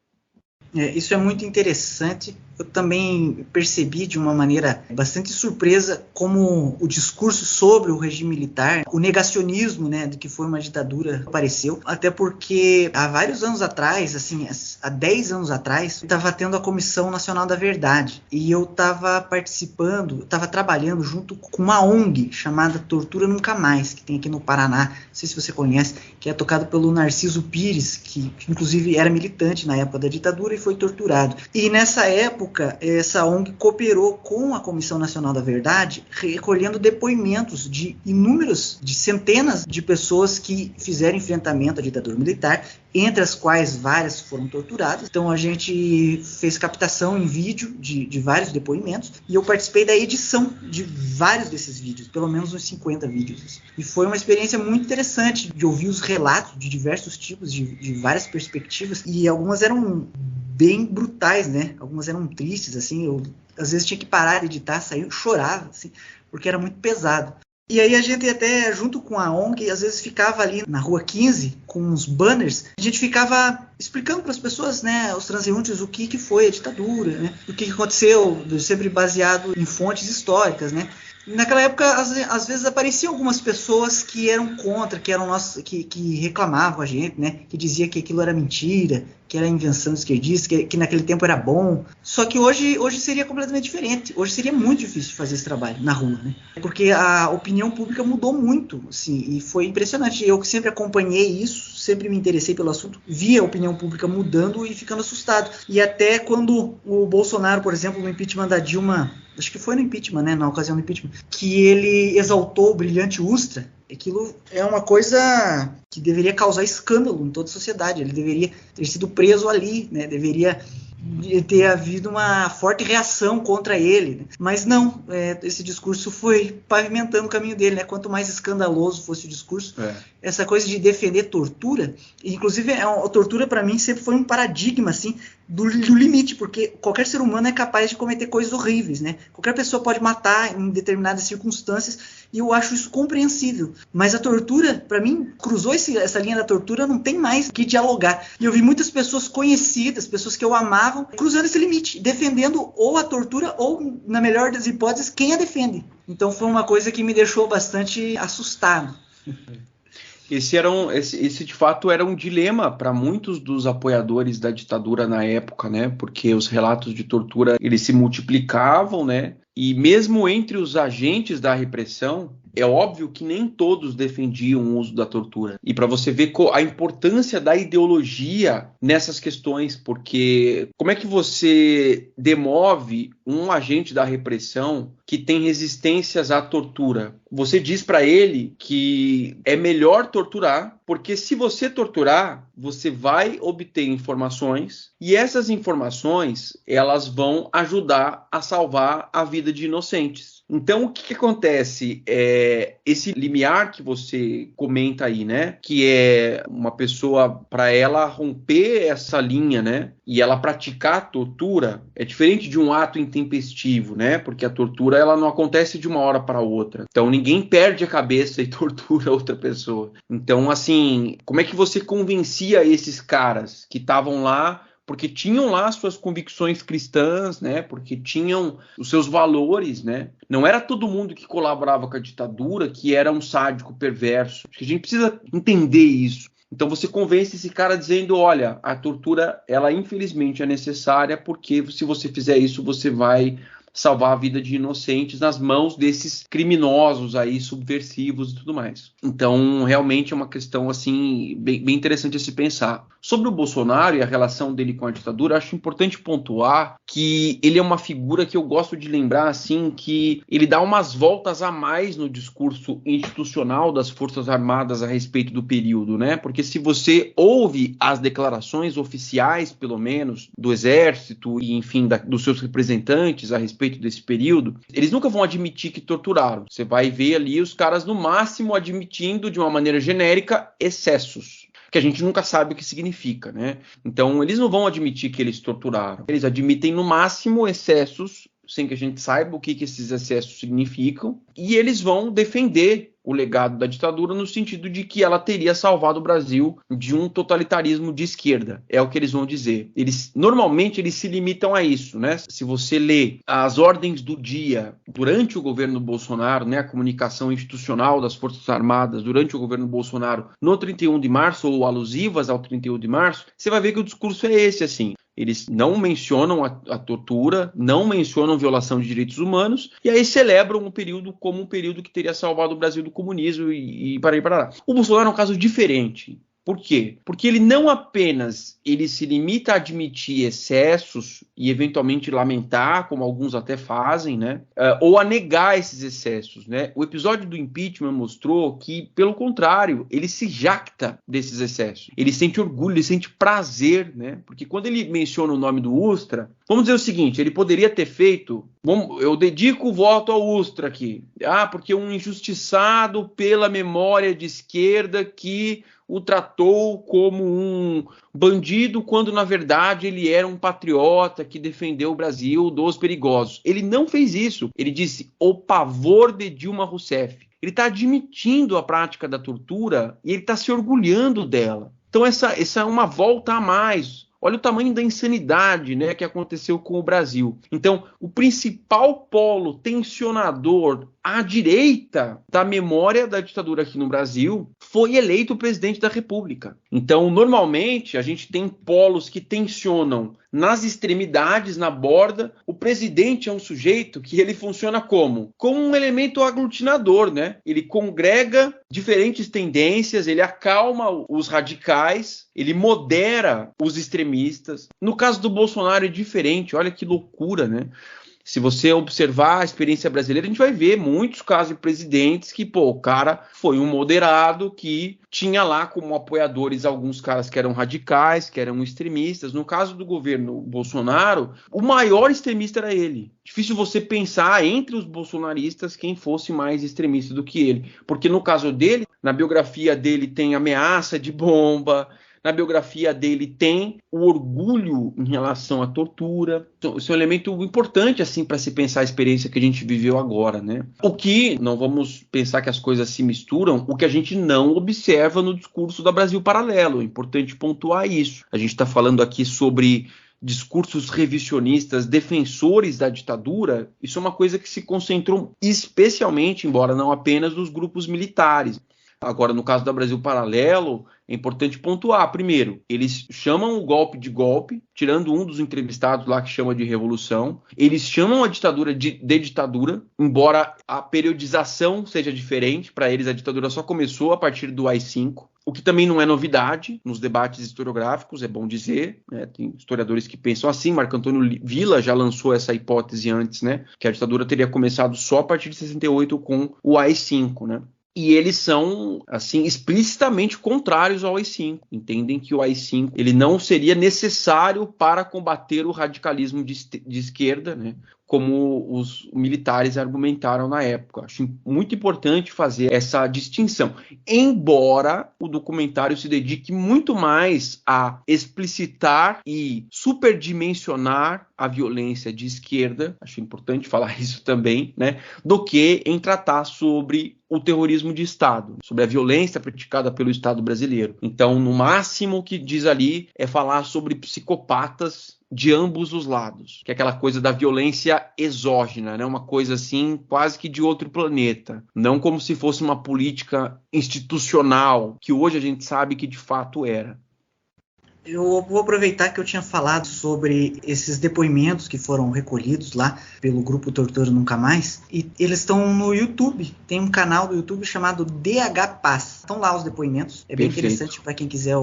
B: Isso é muito interessante. Eu também percebi de uma maneira bastante surpresa como o discurso sobre o regime militar, o negacionismo, né, de que foi uma ditadura apareceu, até porque há vários anos atrás, assim, há 10 anos atrás, estava tendo a Comissão Nacional da Verdade e eu estava participando, estava trabalhando junto com uma ONG chamada Tortura Nunca Mais, que tem aqui no Paraná, não sei se você conhece, que é tocado pelo Narciso Pires, que inclusive era militante na época da ditadura e foi torturado. E nessa época, essa ONG cooperou com a Comissão Nacional da Verdade, recolhendo depoimentos de centenas de pessoas que fizeram enfrentamento à ditadura militar, entre as quais várias foram torturadas. Então a gente fez captação em vídeo de vários depoimentos e eu participei da edição de vários desses vídeos, pelo menos uns 50 vídeos. E foi uma experiência muito interessante de ouvir os relatos de diversos tipos, de várias perspectivas, e algumas eram bem brutais, né? Algumas eram tristes, assim, eu às vezes tinha que parar de editar, sair, eu chorava, assim, porque era muito pesado. E aí a gente até, junto com a ONG, às vezes ficava ali na Rua 15, com uns banners, a gente ficava explicando para as pessoas, né, os transeuntes, o que foi a ditadura, né, o que aconteceu, sempre baseado em fontes históricas, né. Naquela época, às vezes apareciam algumas pessoas que eram contra, que reclamavam a gente, né, que dizia que aquilo era mentira, que era invenção esquerdista, que naquele tempo era bom. Só que hoje seria completamente diferente. Hoje seria muito difícil fazer esse trabalho na rua, né? Porque a opinião pública mudou muito, assim, e foi impressionante. Eu que sempre acompanhei isso, sempre me interessei pelo assunto, via a opinião pública mudando e ficando assustado. E até quando o Bolsonaro, por exemplo, no impeachment da Dilma, acho que foi no impeachment, né, na ocasião do impeachment, que ele exaltou o brilhante Ustra, aquilo é uma coisa que deveria causar escândalo em toda a sociedade. Ele deveria ter sido preso ali, né? Deveria ter havido uma forte reação contra ele, né? Mas não, esse discurso foi pavimentando o caminho dele, né? Quanto mais escandaloso fosse o discurso, essa coisa de defender tortura, inclusive a tortura para mim sempre foi um paradigma assim, do limite, porque qualquer ser humano é capaz de cometer coisas horríveis, né? Qualquer pessoa pode matar em determinadas circunstâncias e eu acho isso compreensível, mas a tortura, para mim, cruzou essa linha da tortura, não tem mais o que dialogar. E eu vi muitas pessoas conhecidas, pessoas que eu amavam, cruzando esse limite, defendendo ou a tortura ou, na melhor das hipóteses, quem a defende. Então foi uma coisa que me deixou bastante assustado.
A: Esse de fato era um dilema para muitos dos apoiadores da ditadura na época, né? Porque os relatos de tortura eles se multiplicavam, né? E mesmo entre os agentes da repressão, é óbvio que nem todos defendiam o uso da tortura. E para você ver a importância da ideologia nessas questões, porque como é que você demove um agente da repressão que tem resistências à tortura? Você diz para ele que é melhor torturar, porque se você torturar, você vai obter informações e essas informações, elas vão ajudar a salvar a vida de inocentes. Então, o que acontece? Esse limiar que você comenta aí, né? Que é uma pessoa, para ela romper essa linha, né? E ela praticar a tortura, é diferente de um ato intempestivo, né? Porque a tortura, ela não acontece de uma hora para outra. Então, ninguém perde a cabeça e tortura outra pessoa. Então, assim, como é que você convencia esses caras que estavam lá porque tinham lá suas convicções cristãs, né? Porque tinham os seus valores, né? Não era todo mundo que colaborava com a ditadura que era um sádico perverso. Acho que a gente precisa entender isso. Então você convence esse cara dizendo, olha, a tortura, ela infelizmente é necessária porque se você fizer isso, você vai salvar a vida de inocentes nas mãos desses criminosos aí, subversivos e tudo mais. Então, realmente é uma questão, assim, bem interessante a se pensar. Sobre o Bolsonaro e a relação dele com a ditadura, acho importante pontuar que ele é uma figura que eu gosto de lembrar, assim, que ele dá umas voltas a mais no discurso institucional das Forças Armadas a respeito do período, né? Porque se você ouve as declarações oficiais, pelo menos, do Exército e, enfim, dos seus representantes a respeito desse período, eles nunca vão admitir que torturaram. Você vai ver ali os caras, no máximo, admitindo de uma maneira genérica excessos, que a gente nunca sabe o que significa, né? Então, eles não vão admitir que eles torturaram. Eles admitem, no máximo, excessos, sem que a gente saiba o que esses excessos significam, e eles vão defender o legado da ditadura no sentido de que ela teria salvado o Brasil de um totalitarismo de esquerda. É o que eles vão dizer. Normalmente eles se limitam a isso, né? Se você lê as ordens do dia durante o governo Bolsonaro, né, a comunicação institucional das Forças Armadas durante o governo Bolsonaro no 31 de março ou alusivas ao 31 de março, você vai ver que o discurso é esse, assim. Eles não mencionam a tortura, não mencionam violação de direitos humanos, e aí celebram o período como um período que teria salvado o Brasil do comunismo e para aí para lá. O Bolsonaro é um caso diferente. Por quê? Porque ele não apenas se limita a admitir excessos e eventualmente lamentar, como alguns até fazem, né? Ou a negar esses excessos, né? O episódio do impeachment mostrou que, pelo contrário, ele se jacta desses excessos. Ele sente orgulho, ele sente prazer, né? Porque quando ele menciona o nome do Ustra, vamos dizer o seguinte, ele poderia ter feito, eu dedico o voto ao Ustra aqui, porque um injustiçado pela memória de esquerda que o tratou como um bandido, quando na verdade ele era um patriota que defendeu o Brasil dos perigosos. Ele não fez isso. Ele disse o pavor de Dilma Rousseff. Ele está admitindo a prática da tortura e ele está se orgulhando dela. Então essa é uma volta a mais. Olha o tamanho da insanidade, né, que aconteceu com o Brasil. Então, o principal polo tensionador à direita da memória da ditadura aqui no Brasil foi eleito o presidente da República. Então, normalmente, a gente tem polos que tensionam nas extremidades, na borda. O presidente é um sujeito que ele funciona como um elemento aglutinador, né? Ele congrega diferentes tendências, ele acalma os radicais, ele modera os extremistas. No caso do Bolsonaro é diferente, olha que loucura, né? Se você observar a experiência brasileira, a gente vai ver muitos casos de presidentes que, o cara foi um moderado que tinha lá como apoiadores alguns caras que eram radicais, que eram extremistas. No caso do governo Bolsonaro, o maior extremista era ele. Difícil você pensar entre os bolsonaristas quem fosse mais extremista do que ele. Porque no caso dele, na biografia dele tem ameaça de bomba, na biografia dele tem o orgulho em relação à tortura. Então, isso é um elemento importante assim para se pensar a experiência que a gente viveu agora, né? O que, não vamos pensar que as coisas se misturam, o que a gente não observa no discurso da Brasil Paralelo. É importante pontuar isso. A gente está falando aqui sobre discursos revisionistas, defensores da ditadura. Isso é uma coisa que se concentrou especialmente, embora não apenas, nos grupos militares. Agora, no caso da Brasil Paralelo, é importante pontuar. Primeiro, eles chamam o golpe de golpe, tirando um dos entrevistados lá que chama de revolução. Eles chamam a ditadura de ditadura, embora a periodização seja diferente. Para eles, a ditadura só começou a partir do AI-5. O que também não é novidade nos debates historiográficos, é bom dizer, né? Tem historiadores que pensam assim. Marco Antônio Villa já lançou essa hipótese antes, né? Que a ditadura teria começado só a partir de 68 com o AI-5, né? E eles são, assim, explicitamente contrários ao AI-5. Entendem que o AI-5 ele não seria necessário para combater o radicalismo de esquerda, né? Como os militares argumentaram na época. Acho muito importante fazer essa distinção. Embora o documentário se dedique muito mais a explicitar e superdimensionar a violência de esquerda, acho importante falar isso também, né, do que em tratar sobre o terrorismo de Estado, sobre a violência praticada pelo Estado brasileiro. Então, no máximo que diz ali é falar sobre psicopatas de ambos os lados, que é aquela coisa da violência exógena, né? Uma coisa assim quase que de outro planeta, não como se fosse uma política institucional, que hoje a gente sabe que de fato era.
B: Eu vou aproveitar que eu tinha falado sobre esses depoimentos que foram recolhidos lá pelo grupo Tortura Nunca Mais, e eles estão no YouTube. Tem um canal do YouTube chamado DH Paz. Estão lá os depoimentos. É bem interessante para quem quiser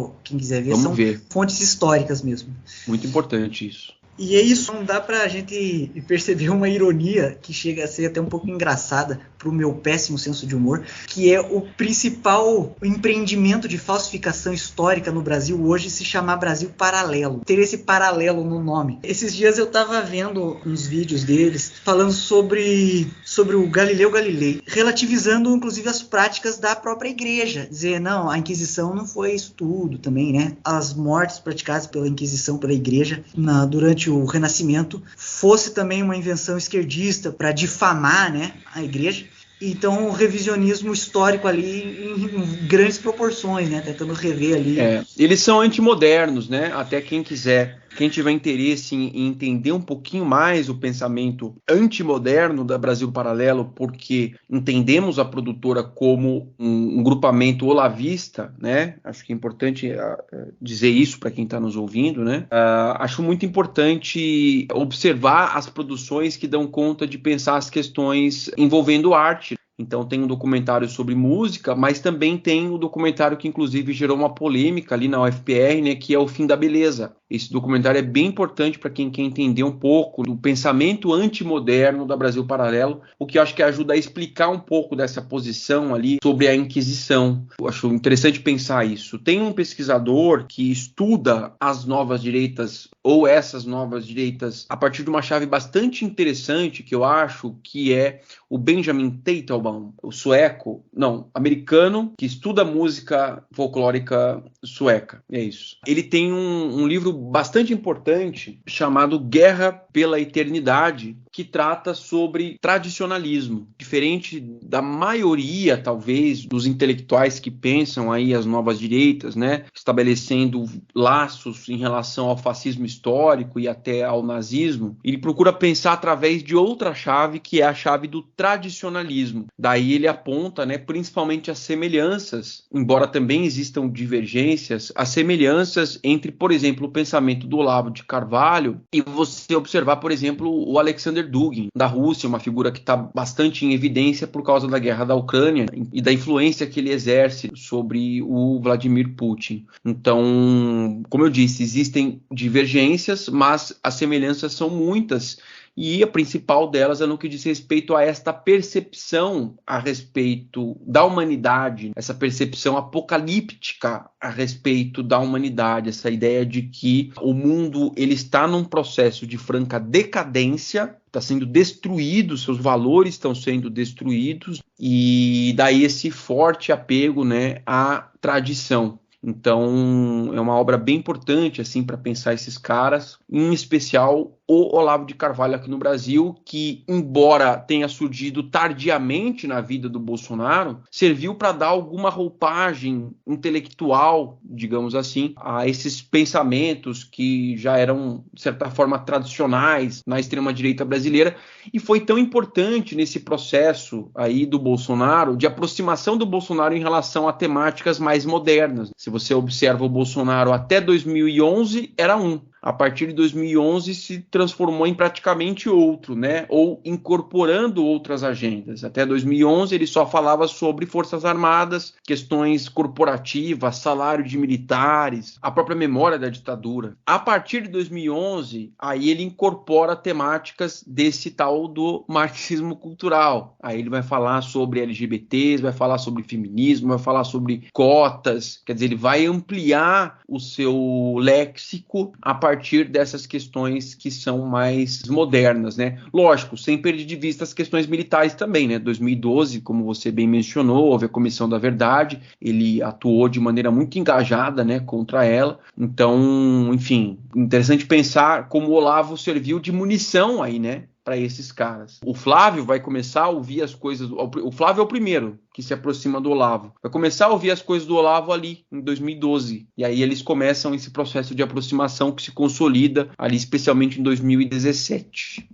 B: ver.
A: Vamos ver.
B: Fontes históricas mesmo.
A: Muito importante isso.
B: E é isso, não dá pra gente perceber uma ironia que chega a ser até um pouco engraçada pro meu péssimo senso de humor, que é o principal empreendimento de falsificação histórica no Brasil hoje se chamar Brasil Paralelo. Ter esse paralelo no nome. Esses dias eu tava vendo uns vídeos deles falando sobre o Galileu Galilei, relativizando inclusive as práticas da própria igreja. Dizer, não, a Inquisição não foi isso tudo também, né? As mortes praticadas pela Inquisição, pela igreja, durante o Renascimento, fosse também uma invenção esquerdista para difamar, né, a igreja. Então, o revisionismo histórico ali em grandes proporções, né, tentando rever ali.
A: Eles são antimodernos, né? Até quem tiver interesse em entender um pouquinho mais o pensamento antimoderno da Brasil Paralelo, porque entendemos a produtora como um grupamento olavista, né? Acho que é importante dizer isso para quem está nos ouvindo, né? Acho muito importante observar as produções que dão conta de pensar as questões envolvendo arte. Então tem um documentário sobre música, mas também tem o documentário que inclusive gerou uma polêmica ali na UFPR, né, que é O Fim da Beleza. Esse documentário é bem importante para quem quer entender um pouco do pensamento antimoderno da Brasil Paralelo, o que eu acho que ajuda a explicar um pouco dessa posição ali sobre a Inquisição. Eu acho interessante pensar isso. Tem um pesquisador que estuda as novas direitas, ou essas novas direitas, a partir de uma chave bastante interessante, que eu acho que é o Benjamin Teitelbaum, o americano, que estuda música folclórica sueca. É isso. Ele tem um livro bastante importante chamado Guerra pela Eternidade, que trata sobre tradicionalismo. Diferente da maioria, talvez, dos intelectuais que pensam aí as novas direitas, né, estabelecendo laços em relação ao fascismo histórico e até ao nazismo, ele procura pensar através de outra chave, que é a chave do tradicionalismo. Daí ele aponta, né, principalmente as semelhanças, embora também existam divergências, as semelhanças entre, por exemplo, o pensamento do Olavo de Carvalho e você observar, por exemplo, o Alexander Dugin, da Rússia, uma figura que está bastante em evidência por causa da guerra da Ucrânia e da influência que ele exerce sobre o Vladimir Putin. Então, como eu disse, existem divergências, mas as semelhanças são muitas. E a principal delas é no que diz respeito a esta percepção a respeito da humanidade, essa percepção apocalíptica a respeito da humanidade, essa ideia de que o mundo ele está num processo de franca decadência, está sendo destruído, seus valores estão sendo destruídos, e daí esse forte apego, né, à tradição. Então, é uma obra bem importante assim para pensar esses caras, em especial o Olavo de Carvalho aqui no Brasil, que, embora tenha surgido tardiamente na vida do Bolsonaro, serviu para dar alguma roupagem intelectual, digamos assim, a esses pensamentos que já eram, de certa forma, tradicionais na extrema-direita brasileira, e foi tão importante nesse processo aí do Bolsonaro, de aproximação do Bolsonaro em relação a temáticas mais modernas. Se você observa o Bolsonaro até 2011, era um. A partir de 2011 se transformou em praticamente outro, né? Ou incorporando outras agendas. Até 2011 ele só falava sobre Forças Armadas, questões corporativas, salário de militares, a própria memória da ditadura. A partir de 2011, aí ele incorpora temáticas desse tal do marxismo cultural. Aí ele vai falar sobre LGBTs, vai falar sobre feminismo, vai falar sobre cotas, quer dizer, ele vai ampliar o seu léxico a partir dessas questões que são mais modernas, né? Lógico, sem perder de vista as questões militares também, né? 2012, como você bem mencionou, houve a Comissão da Verdade, ele atuou de maneira muito engajada, né, contra ela. Então, enfim, interessante pensar como o Olavo serviu de munição aí, né, para esses caras. O Flávio vai começar a ouvir as coisas... O Flávio é o primeiro que se aproxima do Olavo. Vai começar a ouvir as coisas do Olavo ali, em 2012. E aí eles começam esse processo de aproximação que se consolida ali, especialmente em 2017.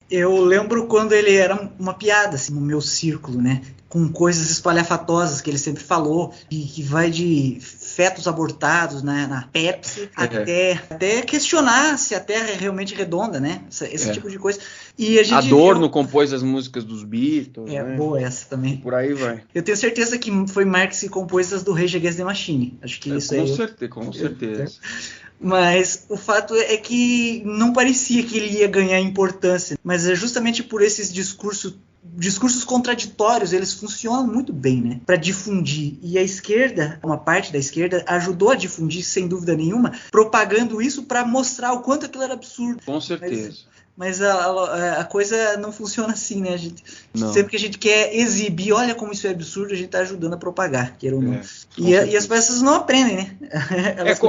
B: Eu lembro quando ele era uma piada, assim, no meu círculo, né? Com coisas espalhafatosas que ele sempre falou, e que vai de fetos abortados, né, na Pepsi, até questionar se a Terra é realmente redonda, né? Esse tipo de coisa. E a gente
A: Adorno compôs as músicas dos Beatles.
B: É,
A: né?
B: Boa essa também.
A: E por aí vai.
B: Eu tenho certeza que foi Marx que compôs as do Rage Against the Machine. Acho que isso aí.
A: Com certeza.
B: Mas o fato é que não parecia que ele ia ganhar importância. Mas é justamente por esses discursos contraditórios, eles funcionam muito bem, né, para difundir. E a esquerda, uma parte da esquerda, ajudou a difundir, sem dúvida nenhuma, propagando isso para mostrar o quanto aquilo era absurdo.
A: Com certeza.
B: Mas a coisa não funciona assim, né? Sempre que a gente quer exibir, olha como isso é absurdo, a gente está ajudando a propagar, queira ou não. E as pessoas não aprendem, né?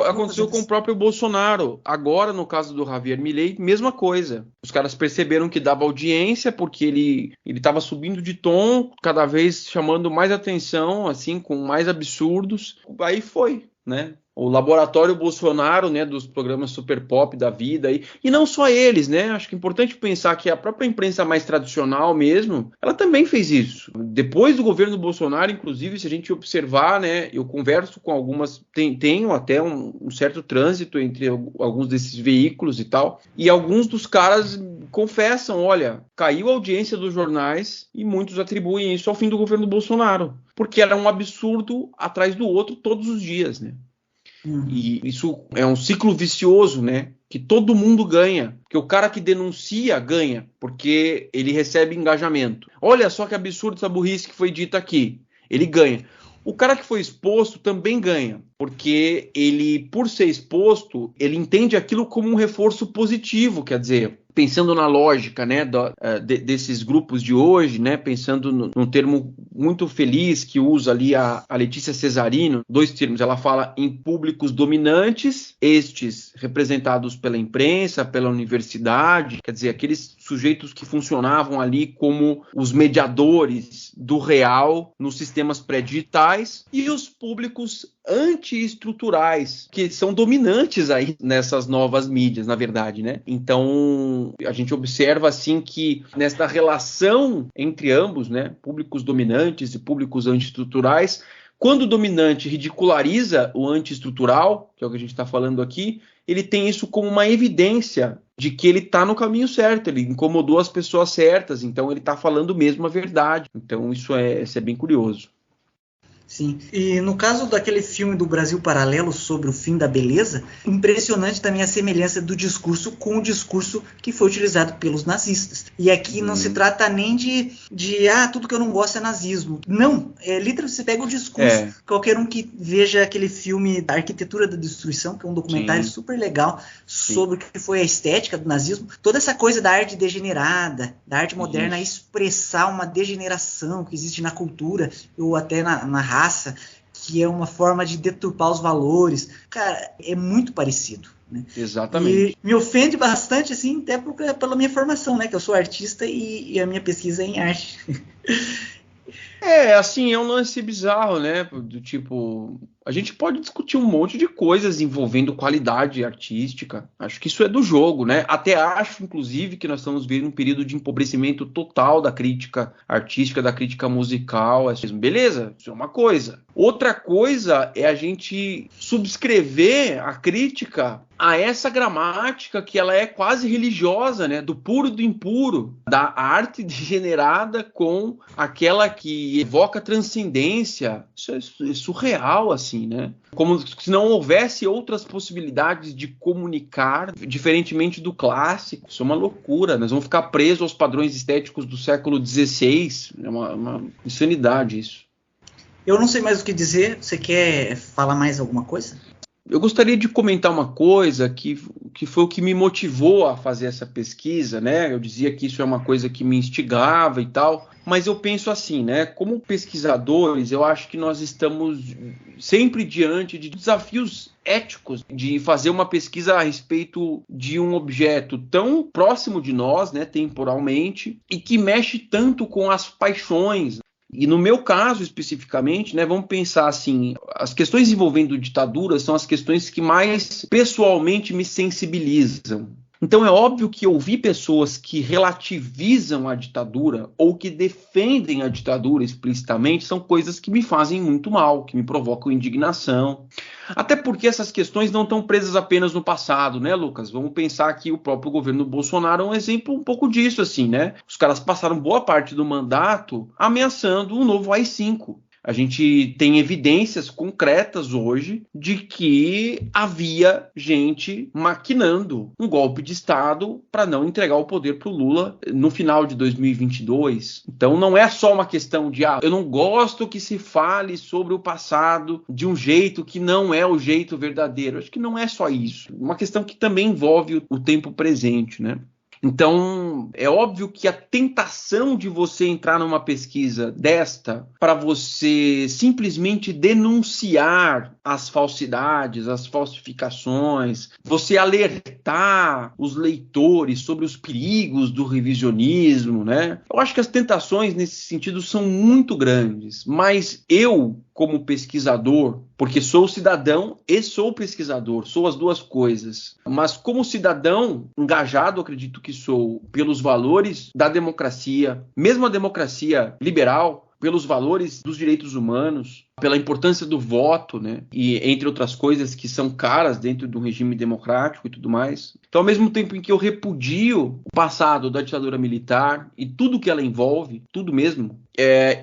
A: Aconteceu com o próprio Bolsonaro. Agora, no caso do Javier Milei, mesma coisa. Os caras perceberam que dava audiência, porque ele estava subindo de tom, cada vez chamando mais atenção, assim, com mais absurdos. Aí foi, né? O laboratório Bolsonaro, né, dos programas super pop da vida, e não só eles, né, acho que é importante pensar que a própria imprensa mais tradicional mesmo, ela também fez isso. Depois do governo Bolsonaro, inclusive, se a gente observar, né, eu converso com algumas, tenho até um certo trânsito entre alguns desses veículos e tal, e alguns dos caras confessam, olha, caiu a audiência dos jornais e muitos atribuem isso ao fim do governo Bolsonaro, porque era um absurdo atrás do outro todos os dias, né. E isso é um ciclo vicioso, né? Que todo mundo ganha. Porque o cara que denuncia ganha, porque ele recebe engajamento. Olha só que absurdo essa burrice que foi dita aqui. Ele ganha. O cara que foi exposto também ganha, porque ele, por ser exposto, ele entende aquilo como um reforço positivo, quer dizer, pensando na lógica, né, desses grupos de hoje, né, pensando num termo muito feliz que usa ali a Letícia Cesarino, dois termos, ela fala em públicos dominantes, estes representados pela imprensa, pela universidade, quer dizer, aqueles sujeitos que funcionavam ali como os mediadores do real nos sistemas pré-digitais, e os públicos anti-estruturais, que são dominantes aí nessas novas mídias, na verdade, né? Então, a gente observa, assim, que nessa relação entre ambos, né, públicos dominantes e públicos anti-estruturais, quando o dominante ridiculariza o anti-estrutural, que é o que a gente está falando aqui, ele tem isso como uma evidência de que ele está no caminho certo, ele incomodou as pessoas certas, então ele está falando mesmo a verdade. Então isso é bem curioso.
B: Sim, e no caso daquele filme do Brasil Paralelo sobre o fim da beleza, impressionante também a semelhança do discurso com o discurso que foi utilizado pelos nazistas. E aqui não se trata nem de tudo que eu não gosto é nazismo. Não, literalmente você pega o discurso. Qualquer um que veja aquele filme da Arquitetura da Destruição, que é um documentário super legal sobre o que foi a estética do nazismo, toda essa coisa da arte degenerada, da arte moderna, expressar uma degeneração que existe na cultura, ou até na raça, que é uma forma de deturpar os valores. Cara, é muito parecido. né?
A: Exatamente.
B: E me ofende bastante, assim, até pela minha formação, né? Que eu sou artista e a minha pesquisa é em arte.
A: Assim, é um lance bizarro, né? Do tipo, a gente pode discutir um monte de coisas envolvendo qualidade artística. Acho que isso é do jogo, né? Até acho, inclusive, que nós estamos vivendo um período de empobrecimento total da crítica artística, da crítica musical. Beleza, isso é uma coisa. Outra coisa é a gente subscrever a crítica a essa gramática que ela é quase religiosa, né? Do puro e do impuro, da arte degenerada com aquela que evoca transcendência. Isso é surreal, assim, né? Como se não houvesse outras possibilidades de comunicar, diferentemente do clássico. Isso é uma loucura. Nós vamos ficar presos aos padrões estéticos do século XVI. É uma insanidade isso.
B: Eu não sei mais o que dizer. Você quer falar mais alguma coisa?
A: Eu gostaria de comentar uma coisa que foi o que me motivou a fazer essa pesquisa, né? Eu dizia que isso é uma coisa que me instigava e tal, mas eu penso assim, né? Como pesquisadores, eu acho que nós estamos sempre diante de desafios éticos de fazer uma pesquisa a respeito de um objeto tão próximo de nós, né, temporalmente, e que mexe tanto com as paixões. E no meu caso, especificamente, né, vamos pensar assim, as questões envolvendo ditadura são as questões que mais pessoalmente me sensibilizam. Então é óbvio que ouvir pessoas que relativizam a ditadura ou que defendem a ditadura explicitamente são coisas que me fazem muito mal, que me provocam indignação. Até porque essas questões não estão presas apenas no passado, né, Lucas? Vamos pensar que o próprio governo Bolsonaro é um exemplo um pouco disso, assim, né? Os caras passaram boa parte do mandato ameaçando um novo AI-5. A gente tem evidências concretas hoje de que havia gente maquinando um golpe de Estado para não entregar o poder para o Lula no final de 2022. Então não é só uma questão de eu não gosto que se fale sobre o passado de um jeito que não é o jeito verdadeiro. Acho que não é só isso. Uma questão que também envolve o tempo presente, né? Então, é óbvio que a tentação de você entrar numa pesquisa desta para você simplesmente denunciar as falsidades, as falsificações, você alertar os leitores sobre os perigos do revisionismo, né? Eu acho que as tentações nesse sentido são muito grandes, mas eu, como pesquisador, porque sou cidadão e sou pesquisador, sou as duas coisas, mas como cidadão engajado, acredito que sou, pelos valores da democracia, mesmo a democracia liberal, pelos valores dos direitos humanos, pela importância do voto, né? E entre outras coisas que são caras dentro do regime democrático e tudo mais. Então, ao mesmo tempo em que eu repudio o passado da ditadura militar e tudo que ela envolve, tudo mesmo,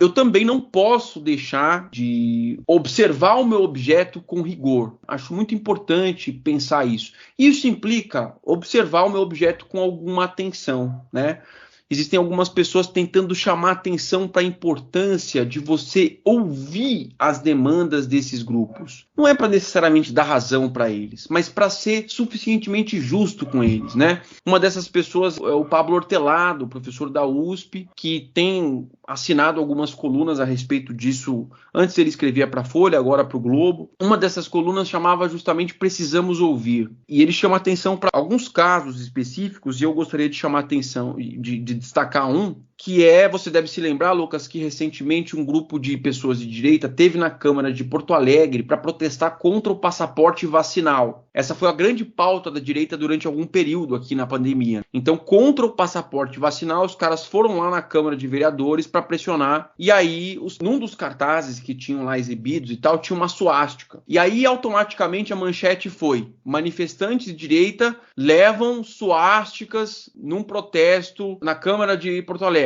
A: eu também não posso deixar de observar o meu objeto com rigor. Acho muito importante pensar isso. Isso implica observar o meu objeto com alguma atenção, né? Existem algumas pessoas tentando chamar atenção para a importância de você ouvir as demandas desses grupos. Não é para necessariamente dar razão para eles, mas para ser suficientemente justo com eles, né? Uma dessas pessoas é o Pablo Hortelado, professor da USP, que tem assinado algumas colunas a respeito disso. Antes ele escrevia para a Folha, agora para o Globo. Uma dessas colunas chamava justamente Precisamos Ouvir. E ele chama atenção para alguns casos específicos, e eu gostaria de chamar atenção, de destacar um, que você deve se lembrar, Lucas, que recentemente um grupo de pessoas de direita teve na Câmara de Porto Alegre para protestar contra o passaporte vacinal. Essa foi a grande pauta da direita durante algum período aqui na pandemia. Então, contra o passaporte vacinal, os caras foram lá na Câmara de Vereadores para pressionar, e aí, num dos cartazes que tinham lá exibidos e tal, tinha uma suástica. E aí, automaticamente, a manchete foi: manifestantes de direita levam suásticas num protesto na Câmara de Porto Alegre.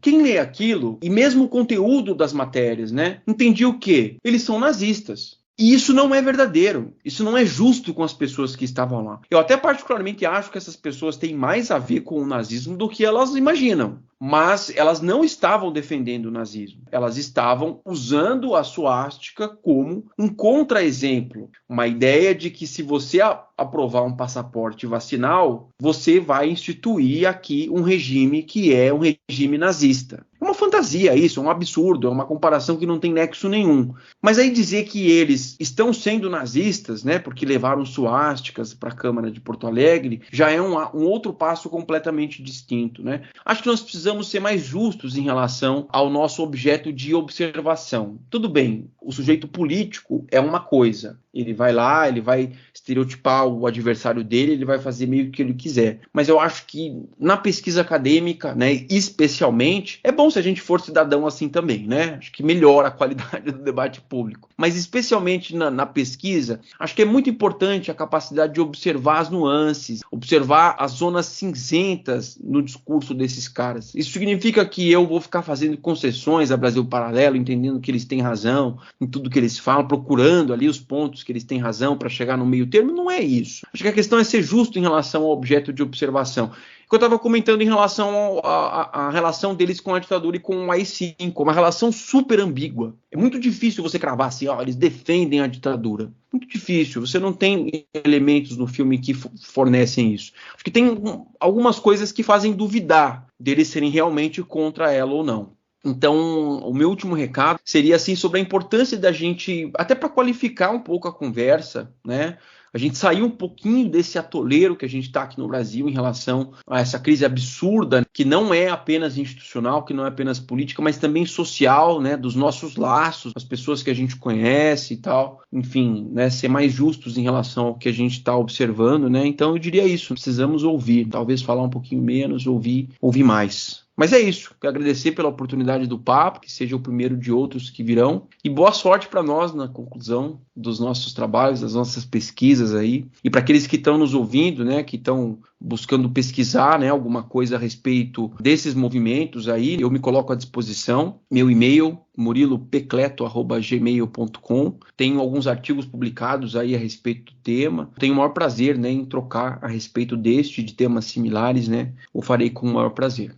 A: Quem lê aquilo, e mesmo o conteúdo das matérias, né, entendia o quê? Eles são nazistas. E isso não é verdadeiro, isso não é justo com as pessoas que estavam lá. Eu até particularmente acho que essas pessoas têm mais a ver com o nazismo do que elas imaginam. Mas elas não estavam defendendo o nazismo, elas estavam usando a suástica como um contra-exemplo. Uma ideia de que se você aprovar um passaporte vacinal, você vai instituir aqui um regime que é um regime nazista. uma fantasia isso, é um absurdo, é uma comparação que não tem nexo nenhum. Mas aí dizer que eles estão sendo nazistas, né, porque levaram suásticas para a Câmara de Porto Alegre, já é um outro passo completamente distinto, né? Acho que nós precisamos ser mais justos em relação ao nosso objeto de observação. Tudo bem, o sujeito político é uma coisa, ele vai lá, ele vai estereotipar o adversário dele, ele vai fazer meio que ele quiser. Mas eu acho que na pesquisa acadêmica, né, especialmente, é bom se a gente for cidadão assim também, né? Acho que melhora a qualidade do debate público. Mas especialmente na pesquisa, acho que é muito importante a capacidade de observar as nuances, observar as zonas cinzentas no discurso desses caras. Isso significa que eu vou ficar fazendo concessões a Brasil Paralelo, entendendo que eles têm razão em tudo que eles falam, procurando ali os pontos que eles têm razão para chegar no meio termo? Não é isso. Acho que a questão é ser justo em relação ao objeto de observação. Que eu estava comentando em relação à relação deles com a ditadura e com o AI-5, uma relação super ambígua. É muito difícil você cravar assim, ó, eles defendem a ditadura. Muito difícil, você não tem elementos no filme que fornecem isso. Acho que tem algumas coisas que fazem duvidar deles serem realmente contra ela ou não. Então, o meu último recado seria assim sobre a importância da gente, até para qualificar um pouco a conversa, né? A gente sair um pouquinho desse atoleiro que a gente está aqui no Brasil em relação a essa crise absurda, que não é apenas institucional, que não é apenas política, mas também social, né, dos nossos laços, as pessoas que a gente conhece e tal. Enfim, né, ser mais justos em relação ao que a gente está observando, né? Então eu diria isso, precisamos ouvir, talvez falar um pouquinho menos, ouvir mais. Mas é isso, quero agradecer pela oportunidade do papo, que seja o primeiro de outros que virão, e boa sorte para nós na conclusão dos nossos trabalhos, das nossas pesquisas aí, e para aqueles que estão nos ouvindo, né, que estão buscando pesquisar, né, alguma coisa a respeito desses movimentos aí, eu me coloco à disposição, meu e-mail, murilopecleto@gmail.com, tenho alguns artigos publicados aí a respeito do tema, tenho o maior prazer, né, em trocar a respeito de temas similares, né, o farei com o maior prazer.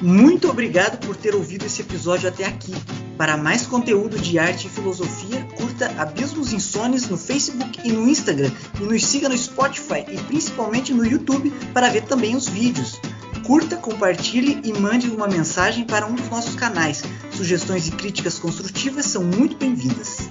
B: Muito obrigado por ter ouvido esse episódio até aqui. Para mais conteúdo de arte e filosofia, curta Abismos Insones no Facebook e no Instagram, e nos siga no Spotify e principalmente no YouTube para ver também os vídeos. Curta, compartilhe e mande uma mensagem para um dos nossos canais. Sugestões e críticas construtivas são muito bem-vindas.